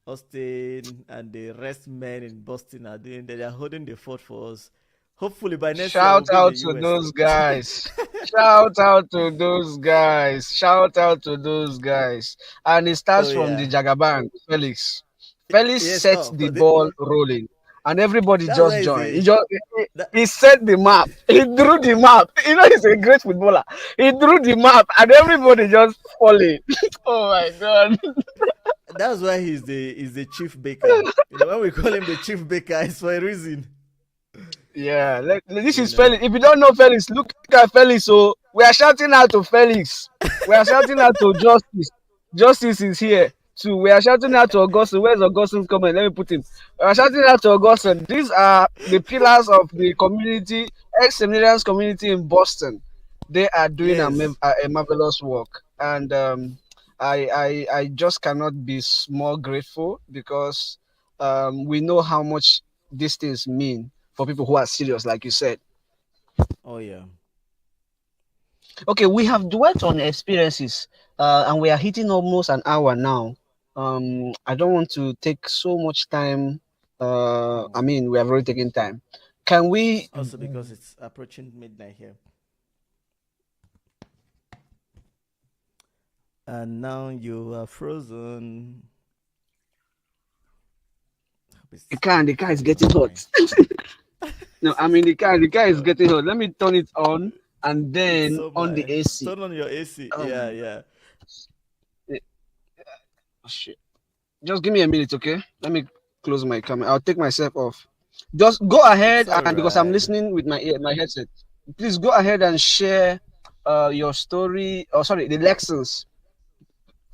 Austin and the rest men in Boston are doing. They are holding the fort for us. Hopefully by next year Shout we'll be in the out to US. those guys. Shout out to those guys. Shout out to those guys. And it Oh starts from the yeah. Jagaban, Felix. Felix Yes. sets Oh, the the, ball rolling, and everybody that's why just it's joined. the that He set the map. He drew the map. He's a great footballer. He drew the map, and everybody just following. Oh my god. that's why he's the chief baker. When we call him the chief baker, it's for a reason. Yeah, this You is know. Felix. If you don't know Felix, look at Felix. So we are shouting out to Felix. We are shouting out to Justice. Justice is here too. We are shouting out to Augustine. Where's Augustine's comment? Let me put him. We are shouting out to Augustine. These are the pillars of the community, ex-Seminarians community in Boston. They are doing Yes. a marvelous work, and I just cannot be more grateful because we know how much these things mean for people who are serious, like you said. Oh yeah. Okay, we have dwelt on experiences, and we are hitting almost an hour now. I don't want to take so much time. I Mm. mean, we have already taken time. Can we? Also because it's approaching midnight here, and now you are frozen. Hope The it's car, the car is getting fine. hot. No, I mean the car is getting hot. Let me turn it on and It's then on the summer. AC. Turn on your AC. Yeah, Um, yeah. eh, oh, shit. Just give me a minute, okay? Let me close my camera. I'll take myself off. Just go It's ahead all and because I'm right. listening with my headset, please go ahead and share your story, or sorry, the lessons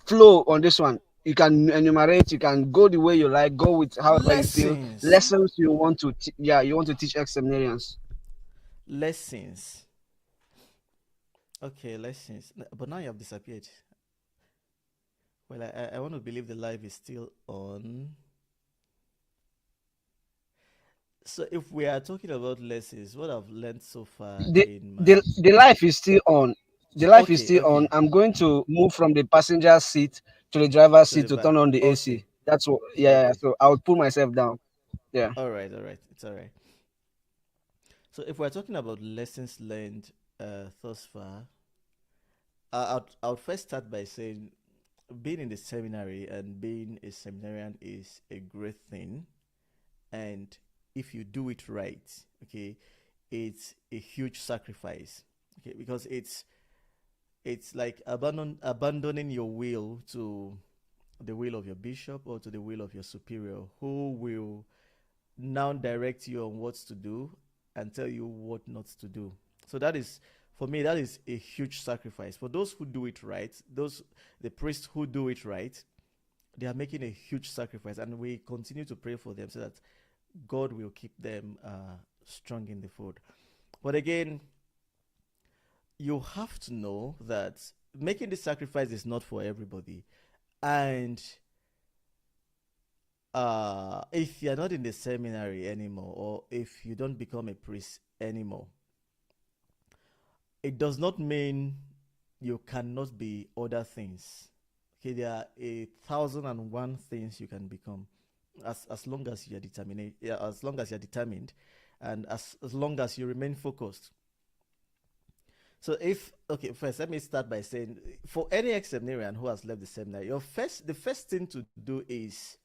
flow on this one. You can enumerate, you can go the way you like, go with however you feel. Lessons. Lessons you want to, yeah, you want to teach ex-seminarians. Lessons. Okay, lessons. But now you have disappeared. Well, I want to believe the live is still on. So if we are talking about lessons, what I've learned so far The, in the, my the life is still on. The life is okay, still on. okay, I'm going to move from the passenger seat to the driver's to seat the to back. turn on the Okay, AC. That's what, yeah. okay. So I'll pull myself down. Yeah. All right, it's all right. So if we're talking about lessons learned thus far, I'll first start by saying being in the seminary and being a seminarian is a great thing, and if you do it right, okay, it's a huge sacrifice, okay, because it's like abandoning your will to the will of your bishop or to the will of your superior, who will now direct you on what to do and tell you what not to do. So that is, for me, that is a huge sacrifice. For those who do it right, those the priests who do it right, they are making a huge sacrifice, and we continue to pray for them so that God will keep them strong in the fold. But again, you have to know that making the sacrifice is not for everybody, and if you're not in the seminary anymore, or if you don't become a priest anymore, it does not mean you cannot be other things. Okay, there are 1,001 things you can become, as long as you're determined, yeah, as long as you're determined, and as long as you remain focused. So if okay, first let me start by saying, for any ex-seminarian who has left the seminary, the first thing to do is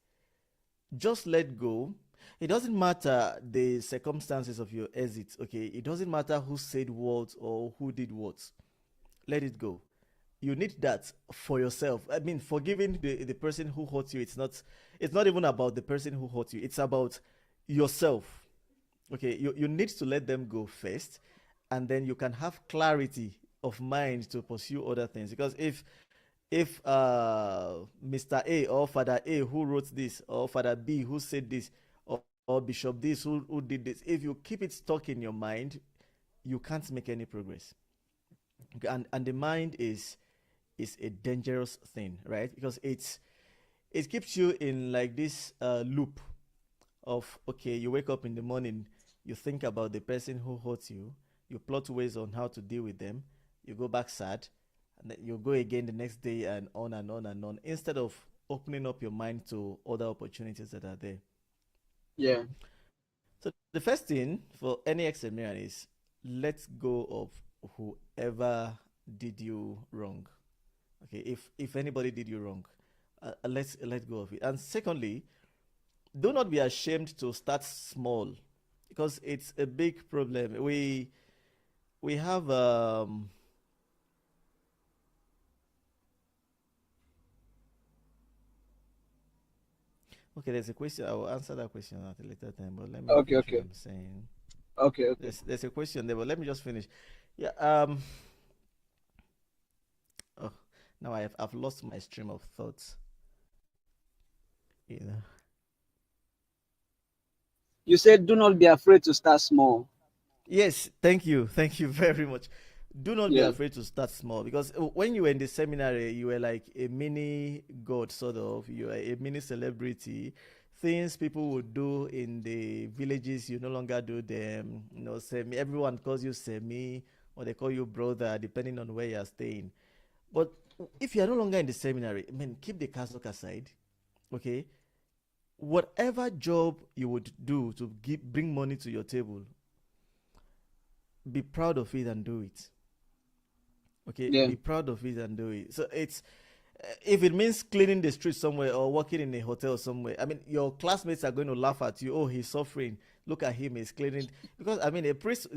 just let go. It doesn't matter the circumstances of your exit, okay? It doesn't matter who said what or who did what. Let it go. You need that for yourself. I mean, forgiving the person who hurt you, it's not even about the person who hurt you. It's about yourself. Okay, you need to let them go first, and then you can have clarity of mind to pursue other things. Because if Mr. A or Father A who wrote this, or Father B who said this, or Bishop this who did this, if you keep it stuck in your mind, you can't make any progress. Okay, and the mind is a dangerous thing, right? Because it keeps you in like this loop of, okay, you wake up in the morning, you think about the person who hurt you plot ways on how to deal with them, you go back sad, and then you go again the next day, and on and on and on, instead of opening up your mind to other opportunities that are there. Yeah. So the first thing for any ex-seminarian is let go of whoever did you wrong. Okay, if anybody did you wrong, let's let go of it. And secondly, do not be ashamed to start small, because it's a big problem. We have okay, there's a question. I will answer that question at a later time, but let me Okay. finish what Okay. I'm saying. Okay. Okay. There's a question there, but let me just finish. Yeah. Oh, now I've lost my stream of thoughts. You know. You said do not be afraid to start small. Yes. Thank you very much. Do not be Yeah. afraid to start small, because when you were in the seminary, you were like a mini god, sort of. You are a mini celebrity. Things people would do in the villages, you no longer do them. You know, semi. Everyone calls you semi, or they call you brother, depending on where you are staying. But if you are no longer in the seminary, I mean, keep the cassock aside, okay? Whatever job you would do to bring money to your table, be proud of it and do it. Okay, Yeah. be proud of it and do it. So it's if it means cleaning the street somewhere or working in a hotel somewhere, I mean, your classmates are going to laugh at you. Oh, he's suffering. Look at him, he's cleaning. Because I mean, a priest,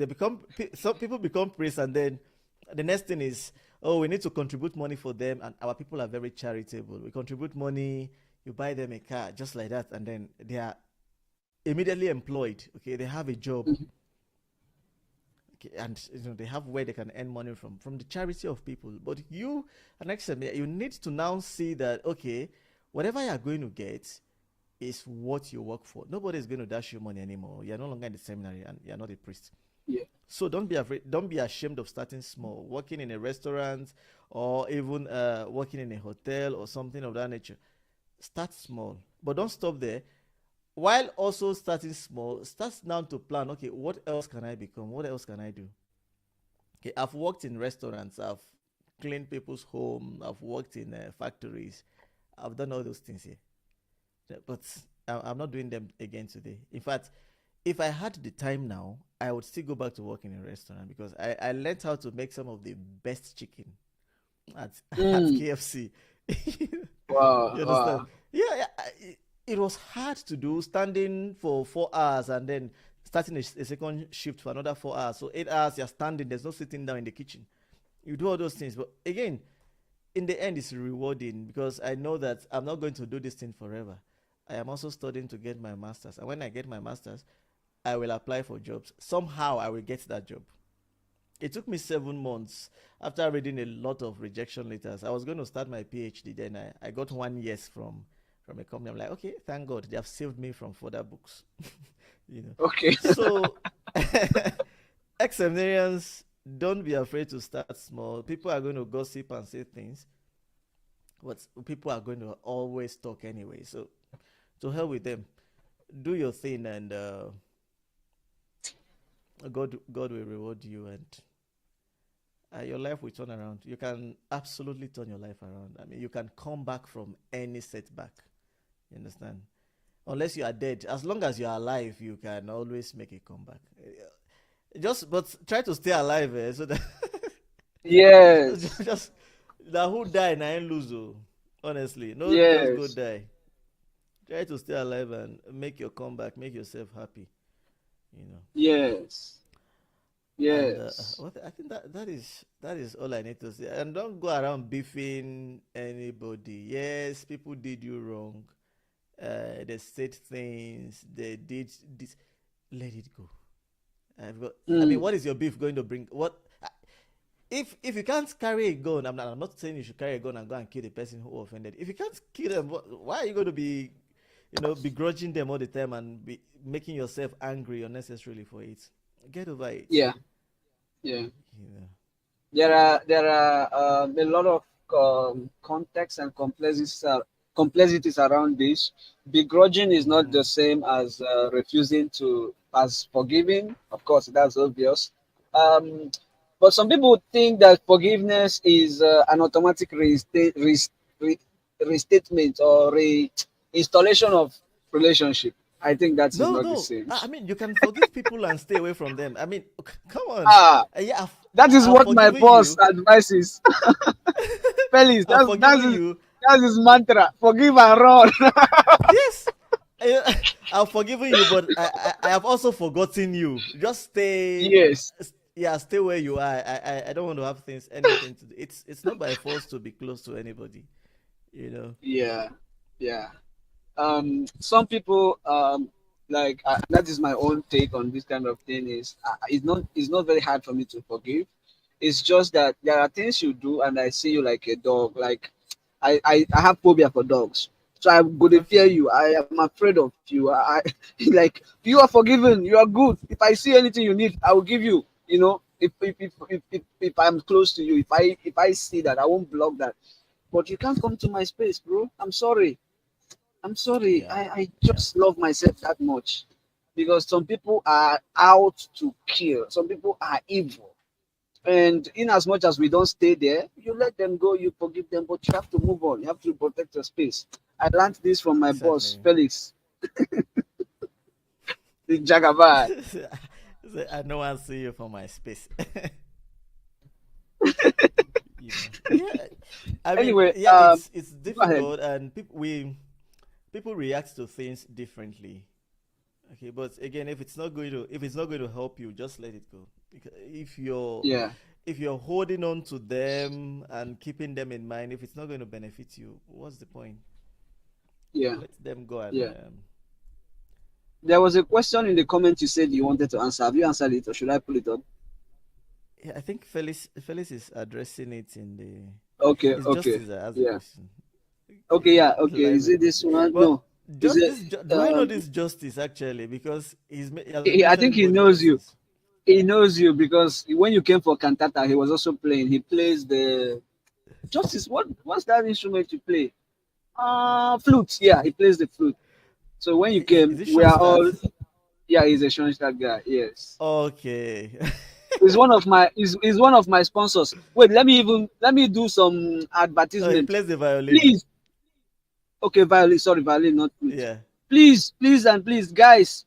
some people become priests, and then the next thing is, oh, we need to contribute money for them, and our people are very charitable. We contribute money, you buy them a car, just like that, and then they are immediately employed. Okay, they have a job. Mhm. and they have where they can earn money from the charity of people. But you, an ex-seminarian, you need to now see that, okay, whatever you are going to get is what you work for. Nobody is going to dash you money anymore. You're no longer in the seminary and you're not a priest. Yeah. So don't be afraid. Don't be ashamed of starting small. Working in a restaurant, or even working in a hotel or something of that nature. Start small, but don't stop there. While also starting small, start now to plan. Okay, what else can I become? What else can I do? Okay, I've worked in restaurants. I've cleaned people's home. I've worked in factories. I've done all those things here. But I'm not doing them again today. In fact, if I had the time now, I would still go back to work in a restaurant, because I learned how to make some of the best chicken at at Mm. KFC. Wow. You understand? Wow. Yeah, yeah. It was hard to do, standing for 4 hours and then starting a second shift for another 4 hours. So 8 hours you're standing. There's no sitting down in the kitchen. You do all those things, but again, in the end, it's rewarding, because I know that I'm not going to do this thing forever. I am also studying to get my master's, and when I get my master's, I will apply for jobs. Somehow, I will get that job. It took me 7 months after reading a lot of rejection letters. I was going to start my PhD, then I got 1 yes from a company. I'm like, okay, thank God, they have saved me from further books. you know. Okay. So, ex-seminarians, don't be afraid to start small. People are going to gossip and say things, but people are going to always talk anyway. So, to hell with them. Do your thing, and God will reward you, and your life will turn around. You can absolutely turn your life around. I mean, you can come back from any setback. You understand? Unless you are dead, as long as you are alive, you can always make a comeback. Just but try to stay alive, so that Yes. just that who die na ain't lose. Oh. Honestly, no, just go Yes. die. Try to stay alive and make your comeback. Make yourself happy. You know. Yes. And Yes. I think that is all I need to say. And don't go around beefing anybody. Yes, people did you wrong. They said things. They did this. Let it go. I mean, Mm. what is your beef going to bring? What if you can't carry a gun? I'm not saying you should carry a gun and go and kill the person who offended. If you can't kill them, why are you going to be, begrudging them all the time and be making yourself angry unnecessarily for it? Get over it. Yeah. Yeah. Yeah. There are a lot of context and complexities around this. Begrudging is not Mm-hmm. the same as refusing to as forgiving. Of course, that's obvious. Um, but some people think that forgiveness is an automatic re- restatement or installation of relationship. I think that is No, not the no. same. I mean, you can forgive people and stay away from them. I mean, come on. Ah, Yeah, that is I've what my forgiven boss you. advises. Felix, I've that's forgiven you. his mantra. Forgive and run. Yes, I've forgiven you, but I have also forgotten you. Just stay. Yes. Yeah, stay where you are. I don't want to have anything to do. It's not by force to be close to anybody. You know. Yeah. Yeah. Some people like that is my own take on this kind of thing is it's not very hard for me to forgive. It's just that there are things you do and I see you like a dog. Like I have phobia for dogs. So I'm gonna fear Okay. you. I am afraid of you. Like you are forgiven. You are good. If I see anything you need, I will give you. If I'm close to you, if I see that, I won't block that. But you can't come to my space, bro. I'm sorry. I'm sorry. Yeah. I Yeah. just love myself that much. Because some people are out to kill. Some people are evil. And in as much as we don't stay there, you let them go, you forgive them, but you have to move on. You have to protect your space. I learned this from my boss, Exactly. Felix, the Jagaban. So I don't want to see you from my space. Yeah. I mean, Anyway, yeah, it's go ahead. difficult, and people react to things differently. Okay, but again, if it's not going to help you, just let it go. Because Yeah, if you're holding on to them and keeping them in mind, if it's not going to benefit you, what's the point? yeah, Let them go, and yeah. There was a question in the comment you said you wanted to answer. Have you answered it or should I pull it up? Yeah, I think Felix is addressing it in the. Okay, It's okay, Justice that has the yeah. question. Okay, Okay, yeah, okay. live Is it and this one? but No. Is just it? this. Do I know Um, this Justice actually? Because he has been I think mentioning he both knows you. Justice. He knows you because when you came for cantata, he was also playing. He plays the Justice. What's that instrument you play? Flute. Yeah, he plays the flute. So when you Is came, it we are Schoenstatt? all. Yeah, he's a Schoenstatt guy. Yes. Okay. He's one of my sponsors. Wait, let me do some Oh, he advertisement. plays the violin. Please, okay, violin, sorry, violin, not flute. Yeah. Please, please, and please, guys,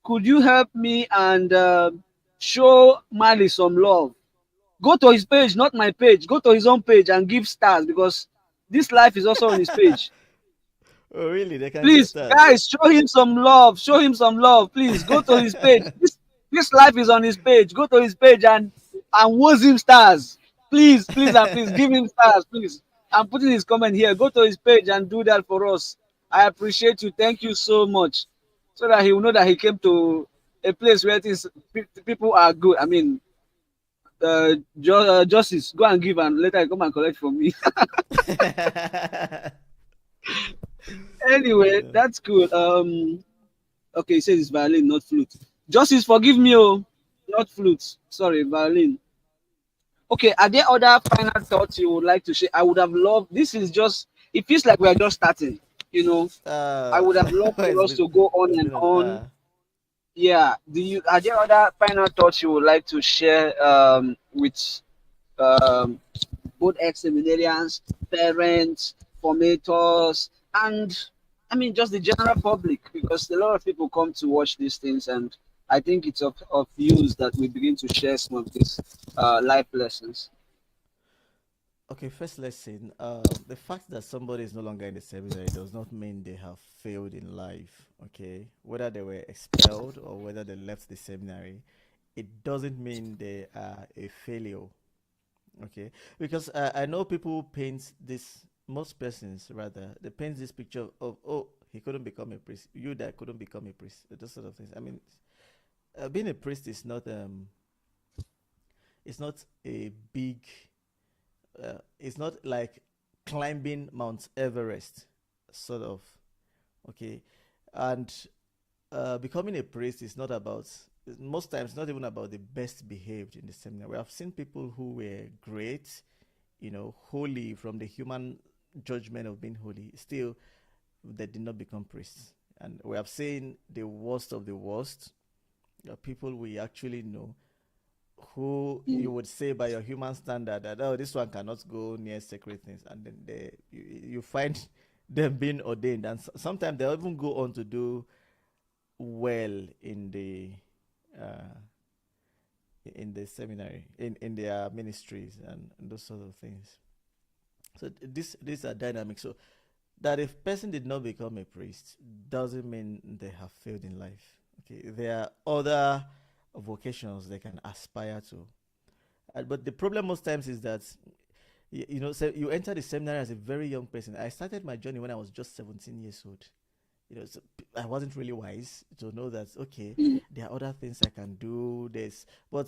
could you help me and show Mali some love? Go to his page, not my page. Go to his own page and give stars because this life is also on his page. Oh, really? They can give Please, stars. guys, show him some love. Show him some love. Please go to his page. This life is on his page. Go to his page and woz him stars. Please, please, and please give him stars, please. I'm putting his comment here. Go to his page and do that for us. I appreciate you. Thank you so much. So that he will know that he came to a place where people are good. I mean, justice. Go and give and later come and collect from me. Anyway, Yeah. that's cool. Okay, he says it's violin, not flute. Justice, forgive me, oh, not flute. Sorry, violin. Okay, are there other final thoughts you would like to share? I would have loved. This is just. It feels like we are just starting. You know, I uh, would have loved for us to go on it's and been on. Yeah. Do you? Are there other final thoughts you would like to share with um, both ex-seminarians, parents, formators, and I mean just the general public because a lot of people come to watch these things and I think it's of use that we begin to share some of these life lessons. Okay, first lesson. The fact that somebody is no longer in the seminary does not mean they have failed in life. Okay, whether they were expelled or whether they left the seminary, it doesn't mean they are a failure. Okay, because I know people paint this. Most persons rather they paint this picture of, oh, he couldn't become a priest. You that couldn't become a priest. Those sort of things. I mean, being a priest is not it's not a big it's not like climbing Mount Everest, sort of. Okay, and becoming a priest is not about. Most times, not even about the best behaved in the seminary. We have seen people who were great, holy from the human judgment of being holy. Still, they did not become priests, and we have seen the worst of the worst. People we actually know who Mm. you would say by your human standard that, oh, this one cannot go near sacred things, and then you find them being ordained, and sometimes they'll even go on to do well uh, in the seminary, in their ministries, and those sort of things. So these are dynamics. So that if person did not become a priest doesn't mean they have failed in life. Okay, there are other vocations they can aspire to. But the problem most times is that so you enter the seminary as a very young person. I started my journey when I was just 17 years old. So I wasn't really wise to know that, okay, Mm. there are other things I can do. This, but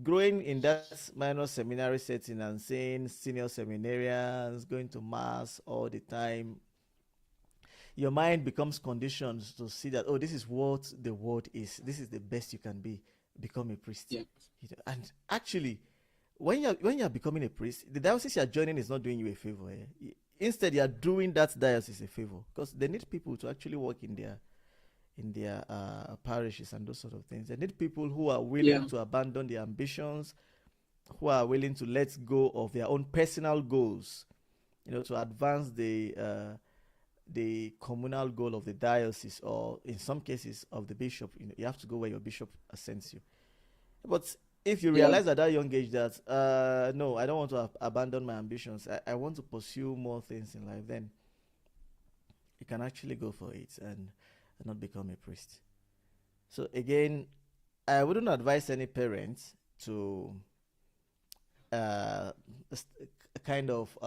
growing in that minor seminary setting and seeing senior seminarians going to mass all the time, your mind becomes conditioned to see that, oh, this is what the world is. This is the best you can be. Become a priest. Yeah. And actually, when you're becoming a priest, the diocese you're joining is not doing you a favor. Instead, you're doing that diocese a favor because they need people to actually work in their parishes and those sort of things. They need people who are Yeah. willing to abandon their ambitions, who are willing to let go of their own personal goals, to advance the communal goal of the diocese, or in some cases of the bishop. You have to go where your bishop sends you. But if you Yeah. realize at that young age that, no, I don't want to abandon my ambitions, I want to pursue more things in life, then you can actually go for it and not become a priest. So again, I wouldn't advise any parent to uh, kind of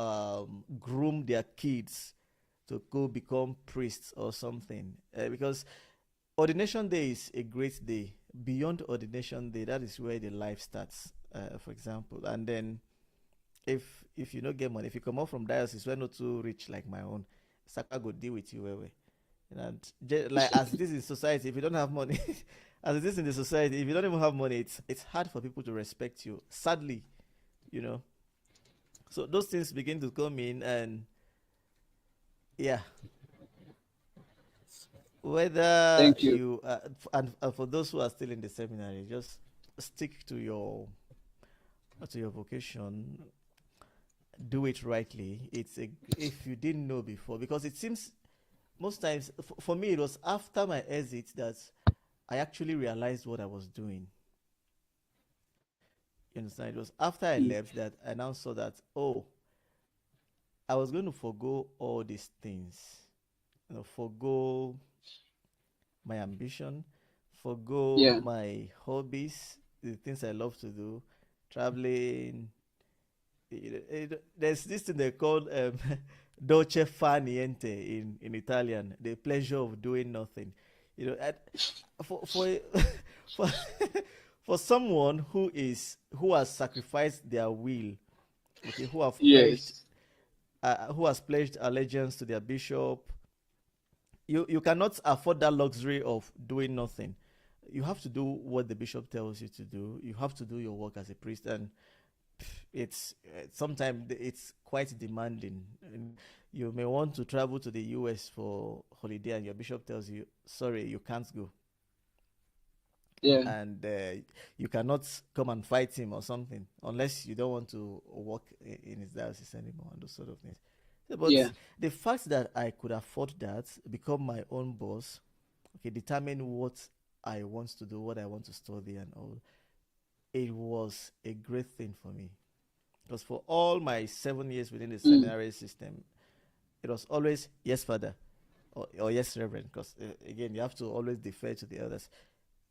groom their kids to go become priests or something, because ordination day is a great day. Beyond ordination day, that is where the life starts. for example, and then if you don't get money, if you come out from diocese, we're not too rich like my own, Saka go deal with you way. And like as it is in society, if you don't have money, as it is in the society, if you don't even have money, it's hard for people to respect you. Sadly, you know. So those things begin to come in, and yeah, whether Thank you. you and for those who are still in the seminary, just stick to your vocation, do it rightly. It's a if you didn't know before, because it seems most times for me it was after my exit that I actually realized what I was doing. You understand? It was after I Mm. left that I now saw that, oh, I was going to forgo all these things, forgo my ambition, forgo Yeah. my hobbies, the things I love to do, traveling. There's this thing they call dolce far niente in Italian, the pleasure of doing nothing. And for for for someone who has sacrificed their will, okay, Yes. who has pledged allegiance to their bishop, you cannot afford that luxury of doing nothing. You have to do what the bishop tells you to do. You have to do your work as a priest, and it's sometimes it's quite demanding. And you may want to travel to the US for holiday, and your bishop tells you, "Sorry, you can't go," Yeah. and you cannot come and fight him or something unless you don't want to work in his diocese anymore and those sort of things. But Yeah. the fact that I could afford that, become my own boss, okay, determine what I want to do, what I want to study, and all, it was a great thing for me. Because for all my 7 years within the Mm. seminary system, it was always yes, father, or yes, reverend. Because again, you have to always defer to the others.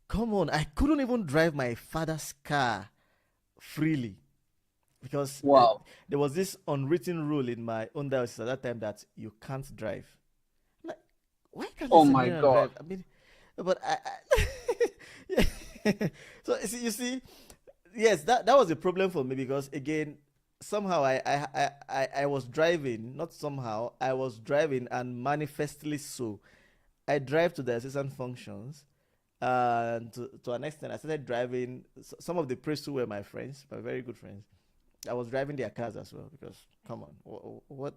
Come on, I couldn't even drive my father's car freely because Wow. there was this unwritten rule in my own diocese at that time that you can't drive. I'm like, why can't a Oh my seminarian God. drive? I mean, but yeah. So you see, yes, that was a problem for me because again, somehow I was driving, not somehow I was driving, and manifestly so. I drive to the assistant functions, and to an extent, I started driving some of the priests who were my friends, my very good friends. I was driving their cars as well because come on, what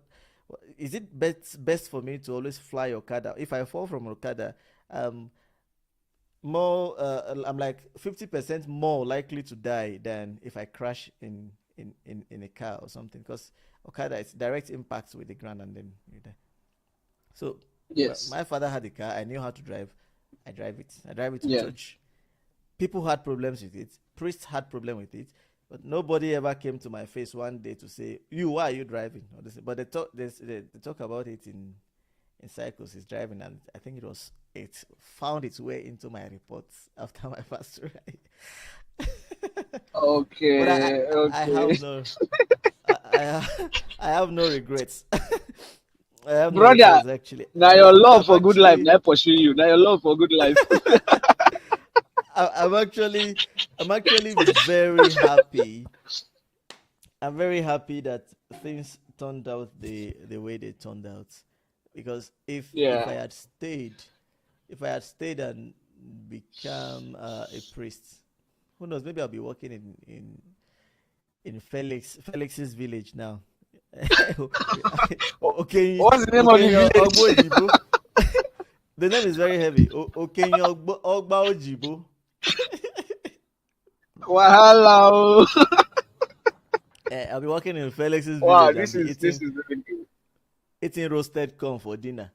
is it best for me to always fly Okada? If I fall from Okada, um, more I'm like 50% more likely to die than if I crash in a car or something because Okada is direct impact with the ground and then you die. So Yes. my father had a car. I knew how to drive. I drive it. I drive it to Yeah. church. People had problems with it. Priests had problem with it. But nobody ever came to my face one day to say, "You, why are you driving?" But they talk about it in cycles. Is driving, and I think it found its way into my reports after my first ride. But Okay. I Okay. have no I have no regrets. I have no Brother, regrets actually. now your love I'm for good life, actually now pursue you. Now your love for good life. I'm actually very happy. I'm very happy that things turned out the way they turned out. Because if Yeah. I had stayed and become a priest, who knows? Maybe I'll be working in Felix's village now. Okay, What's the name of okay, the village? Ogbo. The name is very heavy. Okenye Ogba Ojibo. Wahala. Oh. I'll be working in Felix's Wow, village and be this is really good. eating roasted corn for dinner.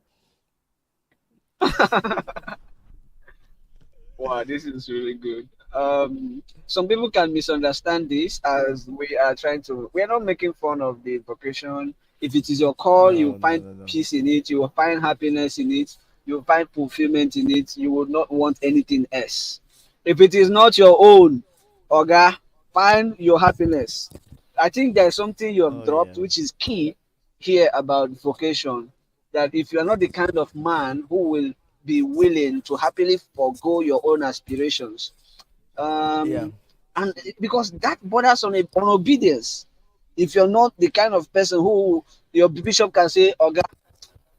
Wow, this is really good. Some people can misunderstand this as we are trying to. We are not making fun of the vocation. If it is your call, you No, no, find no, no. peace in it. You will find happiness in it. You will find fulfillment in it. You will not want anything else. If it is not your own, Oga, find your happiness. I think there's something you have Oh yeah. dropped, which is key here about vocation. That if you are not the kind of man who will be willing to happily forego your own aspirations, Yeah. um, and because that borders on obedience. If you're not the kind of person who your bishop can say, "Okay,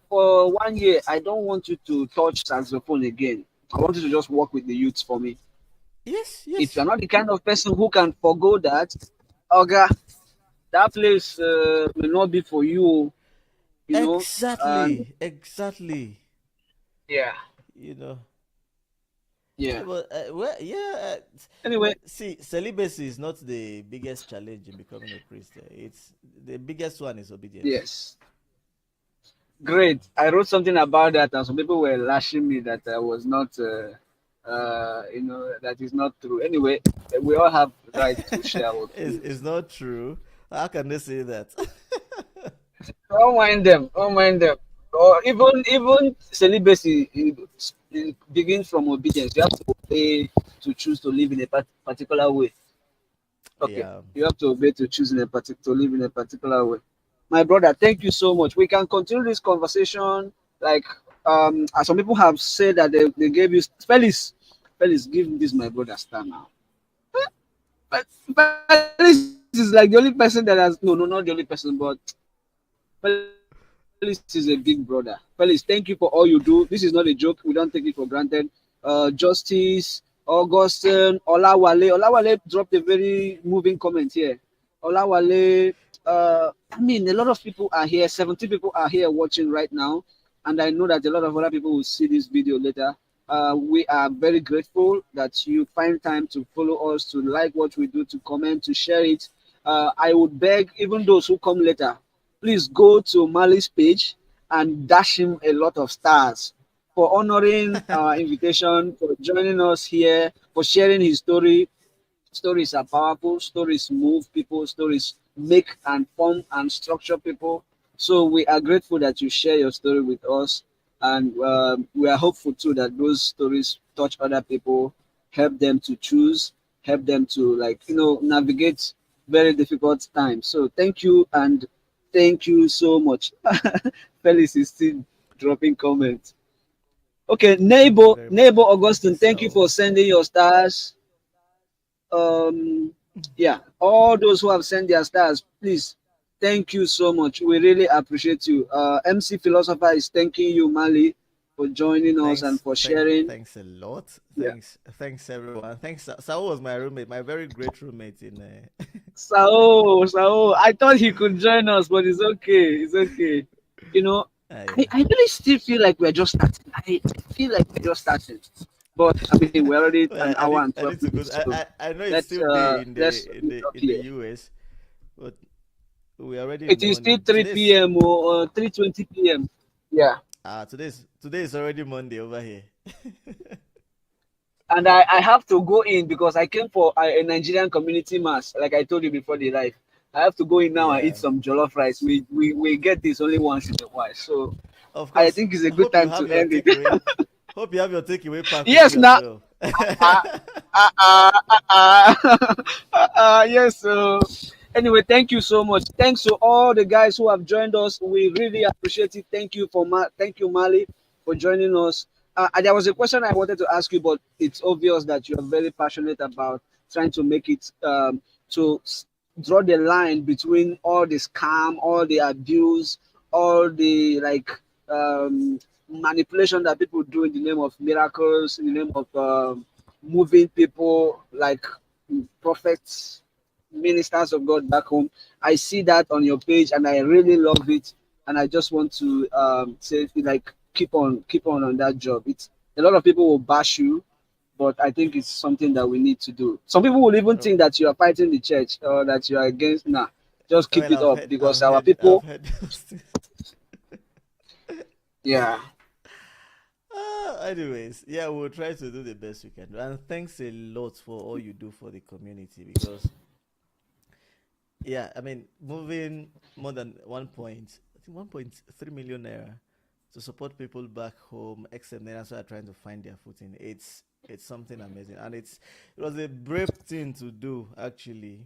for 1 year, I don't want you to touch saxophone again. I want you to just work with the youths for me." Yes, If yes. you're not the kind of person who can forego that, "Okay, that place may not be for you," you know. And Exactly, exactly. yeah, You know, yeah. but well, yeah. Anyway, See, celibacy is not the biggest challenge in becoming a priest. It's the biggest one is obedience. yes, You know. great. I wrote something about that, and some people were lashing me that I was not, that is not true. Anyway, we all have right to share our It's opinions. not true. How can they say that? Don't mind them. Don't mind them. Or even celibacy it begins from obedience. You have to obey to choose to live in a particular way. Okay, Yeah. you have to obey to choose in a to live in a particular way. My brother, thank you so much. We can continue this conversation. Like some people have said that they gave you Felix. Felix, give this my brother star now. But Felix is like the only person that has no, not the only person, but Felix is a big brother. Felix, thank you for all you do. This is not a joke. We don't take it for granted. Justice, Augustine, Olawale dropped a very moving comment here. Olawale, I mean, a lot of people are here. 70 people are here watching right now, and I know that a lot of other people will see this video later. We are very grateful that you find time to follow us, to like what we do, to comment, to share it. I would beg even those who come later, please go to Mali's page and dash him a lot of stars for honoring our invitation, for joining us here, for sharing his story. Stories are powerful. Stories move people. Stories make and form and structure people. So we are grateful that you share your story with us, and we are hopeful too that those stories touch other people, help them to choose, help them to navigate very difficult times. So thank you and thank you so much. Felix is still dropping comments. Okay, Thank you neighbor, very much. neighbor Thank you Augustine, thank you so. for sending your stars. Yeah, all those who have sent their stars, please, thank you so much. We really appreciate you. MC Philosopher is thanking you, Mali, for joining us and for sharing. Thanks a lot. Yeah. Thanks everyone. Thanks. Saul was my roommate, my very great roommate in. Sao, I thought he could join us, but it's okay. It's okay. You know, Yeah. I really still feel like we're just starting. I feel like we're just starting. But I mean, we're already an Well, hour and I 12 need to go. minutes, so I know it's still day let's stop in the here. US, but we're already in It is still morning. 3 p.m. or 3:20 p.m. Yeah. Today is already Monday over here. And I have to go in because I came for a Nigerian community mass, like I told you before the live. I have to go in now and eat Yeah. some jollof rice. We get this only once in a while, so Of I course. think it's a good Hope you time to have your end it. takeaway. Hope you have your takeaway pack with Yes, you as now. well. Uh, yes. So anyway, thank you so much. Thanks to all the guys who have joined us. We really appreciate it. Thank you, Mali, for joining us. There was a question I wanted to ask you, but it's obvious that you're very passionate about trying to make it draw the line between all the scam, all the abuse, all the manipulation that people do in the name of miracles, in the name of moving people like prophets, ministers of God back home. I see that on your page, and I really love it. And I just want to say, like, keep on that job. It's a lot of people will bash you, but I think it's something that we need to do. Some people will even Oh, think that you are fighting the church or that you are against. Nah, just keep well, it up because our I've people, heard those things. yeah. Anyways, yeah, we'll try to do the best we can. And thanks a lot for all you do for the community because, yeah, I mean, moving more than I think 1.3 million naira to support people back home, ex-Seminarians who are trying to find their footing. It's something amazing, and it was a brave thing to do. Actually,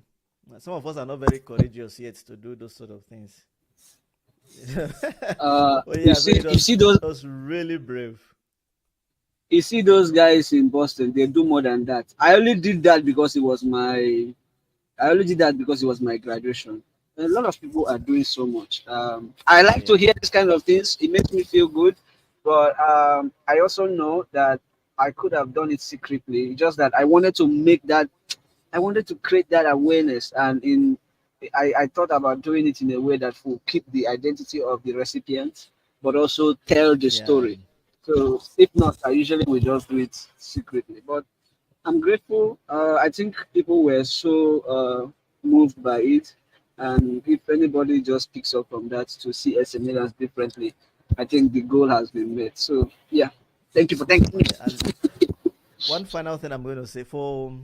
some of us are not very courageous yet to do those sort of things. Uh, But you yeah, so see, you see those it was really brave. You see those guys in Boston, they do more than that. I only did that because it was my I only did that because it was my graduation. A lot of people are doing so much. I like to Yeah, hear this kind of things. It makes me feel good, but I also know that I could have done it secretly. Just that I wanted to make that, I wanted to create that awareness, and I thought about doing it in a way that will keep the identity of the recipient, but also tell the yeah, story. So if not, I usually will just do it secretly. But I'm grateful. I think people were so moved by it, and if anybody just picks up from that to see SMEs differently, I think the goal has been met. So yeah, thank you for thanking me. yeah. And one final thing I'm going to say for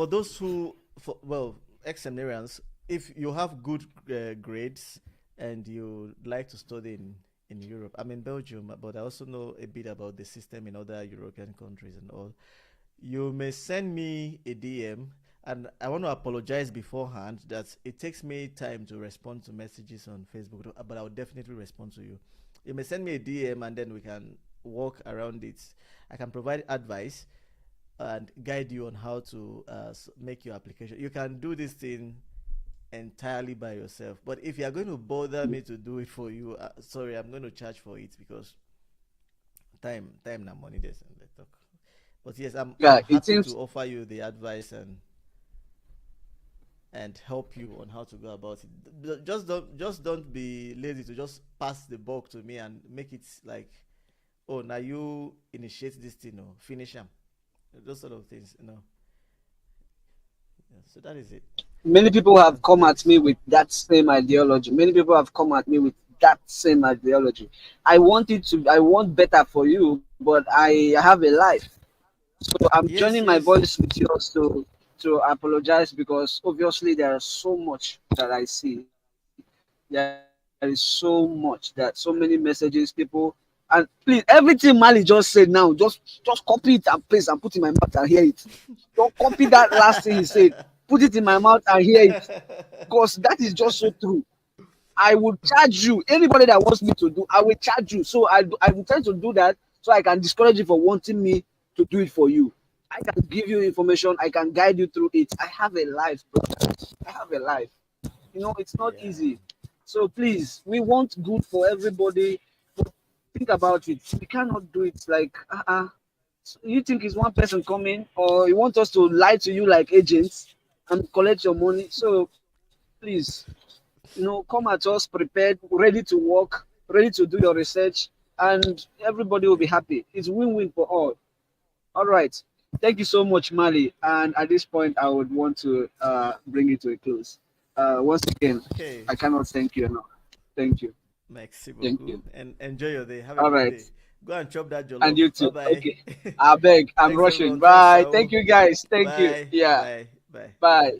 those who, well, ex-seminarians, if you have good grades and you like to study in Europe, I'm in Belgium, but I also know a bit about the system in other European countries and all. You may send me a DM, and I want to apologize beforehand that it takes me time to respond to messages on Facebook, but I'll definitely respond to you. You may send me a DM, and then we can walk around it. I can provide advice and guide you on how to make your application. You can do this thing entirely by yourself. But if you are going to bother me to do it for you, sorry, I'm going to charge for it because time, na money. This and let's talk. But yes, I'm Yeah, it happy seems. to offer you the advice and help you on how to go about it. Just don't be lazy to just pass the bulk to me and make it like, oh, now you initiate this thing or finish them. Those sort of things. Yeah, so that is it. Many people have come at Thanks. me with that same ideology. Many people have come at me with that same ideology. I want it to. I want better for you, but I have a life. So I'm joining Yes, my yes. voice with yours to apologize because obviously there is so much that I see. There is so much that so many messages people and please everything Mali just said now just copy it and paste and put in my mouth and hear it. Don't copy that last thing he said. Put it in my mouth and hear it because that is just so true. I will charge you. Anybody that wants me to do, I will charge you. So I will try to do that so I can discourage you for wanting me to do it for you. I can give you information. I can guide you through it. I have a life, brother. I have a life. It's not Yeah. easy. So please, we want good for everybody. But think about it. We cannot do it like So you think it's one person coming, or you want us to lie to you like agents and collect your money? So please, come at us prepared, ready to work, ready to do your research, and everybody will be happy. It's win-win for all. All right. Thank you so much, Mali. And at this point, I would want to bring it to a close. Once again, Okay. I cannot thank you enough. Thank you. Merci Thank beaucoup. you. And enjoy your day. Have a All good right. day. Go and chop that And jollof. you Bye too. bye. Okay. I beg. I'm Thanks rushing. everyone. Thanks, Bye. Thank Sao. you, guys. Thank you. Bye. Yeah. Bye. Bye. Bye.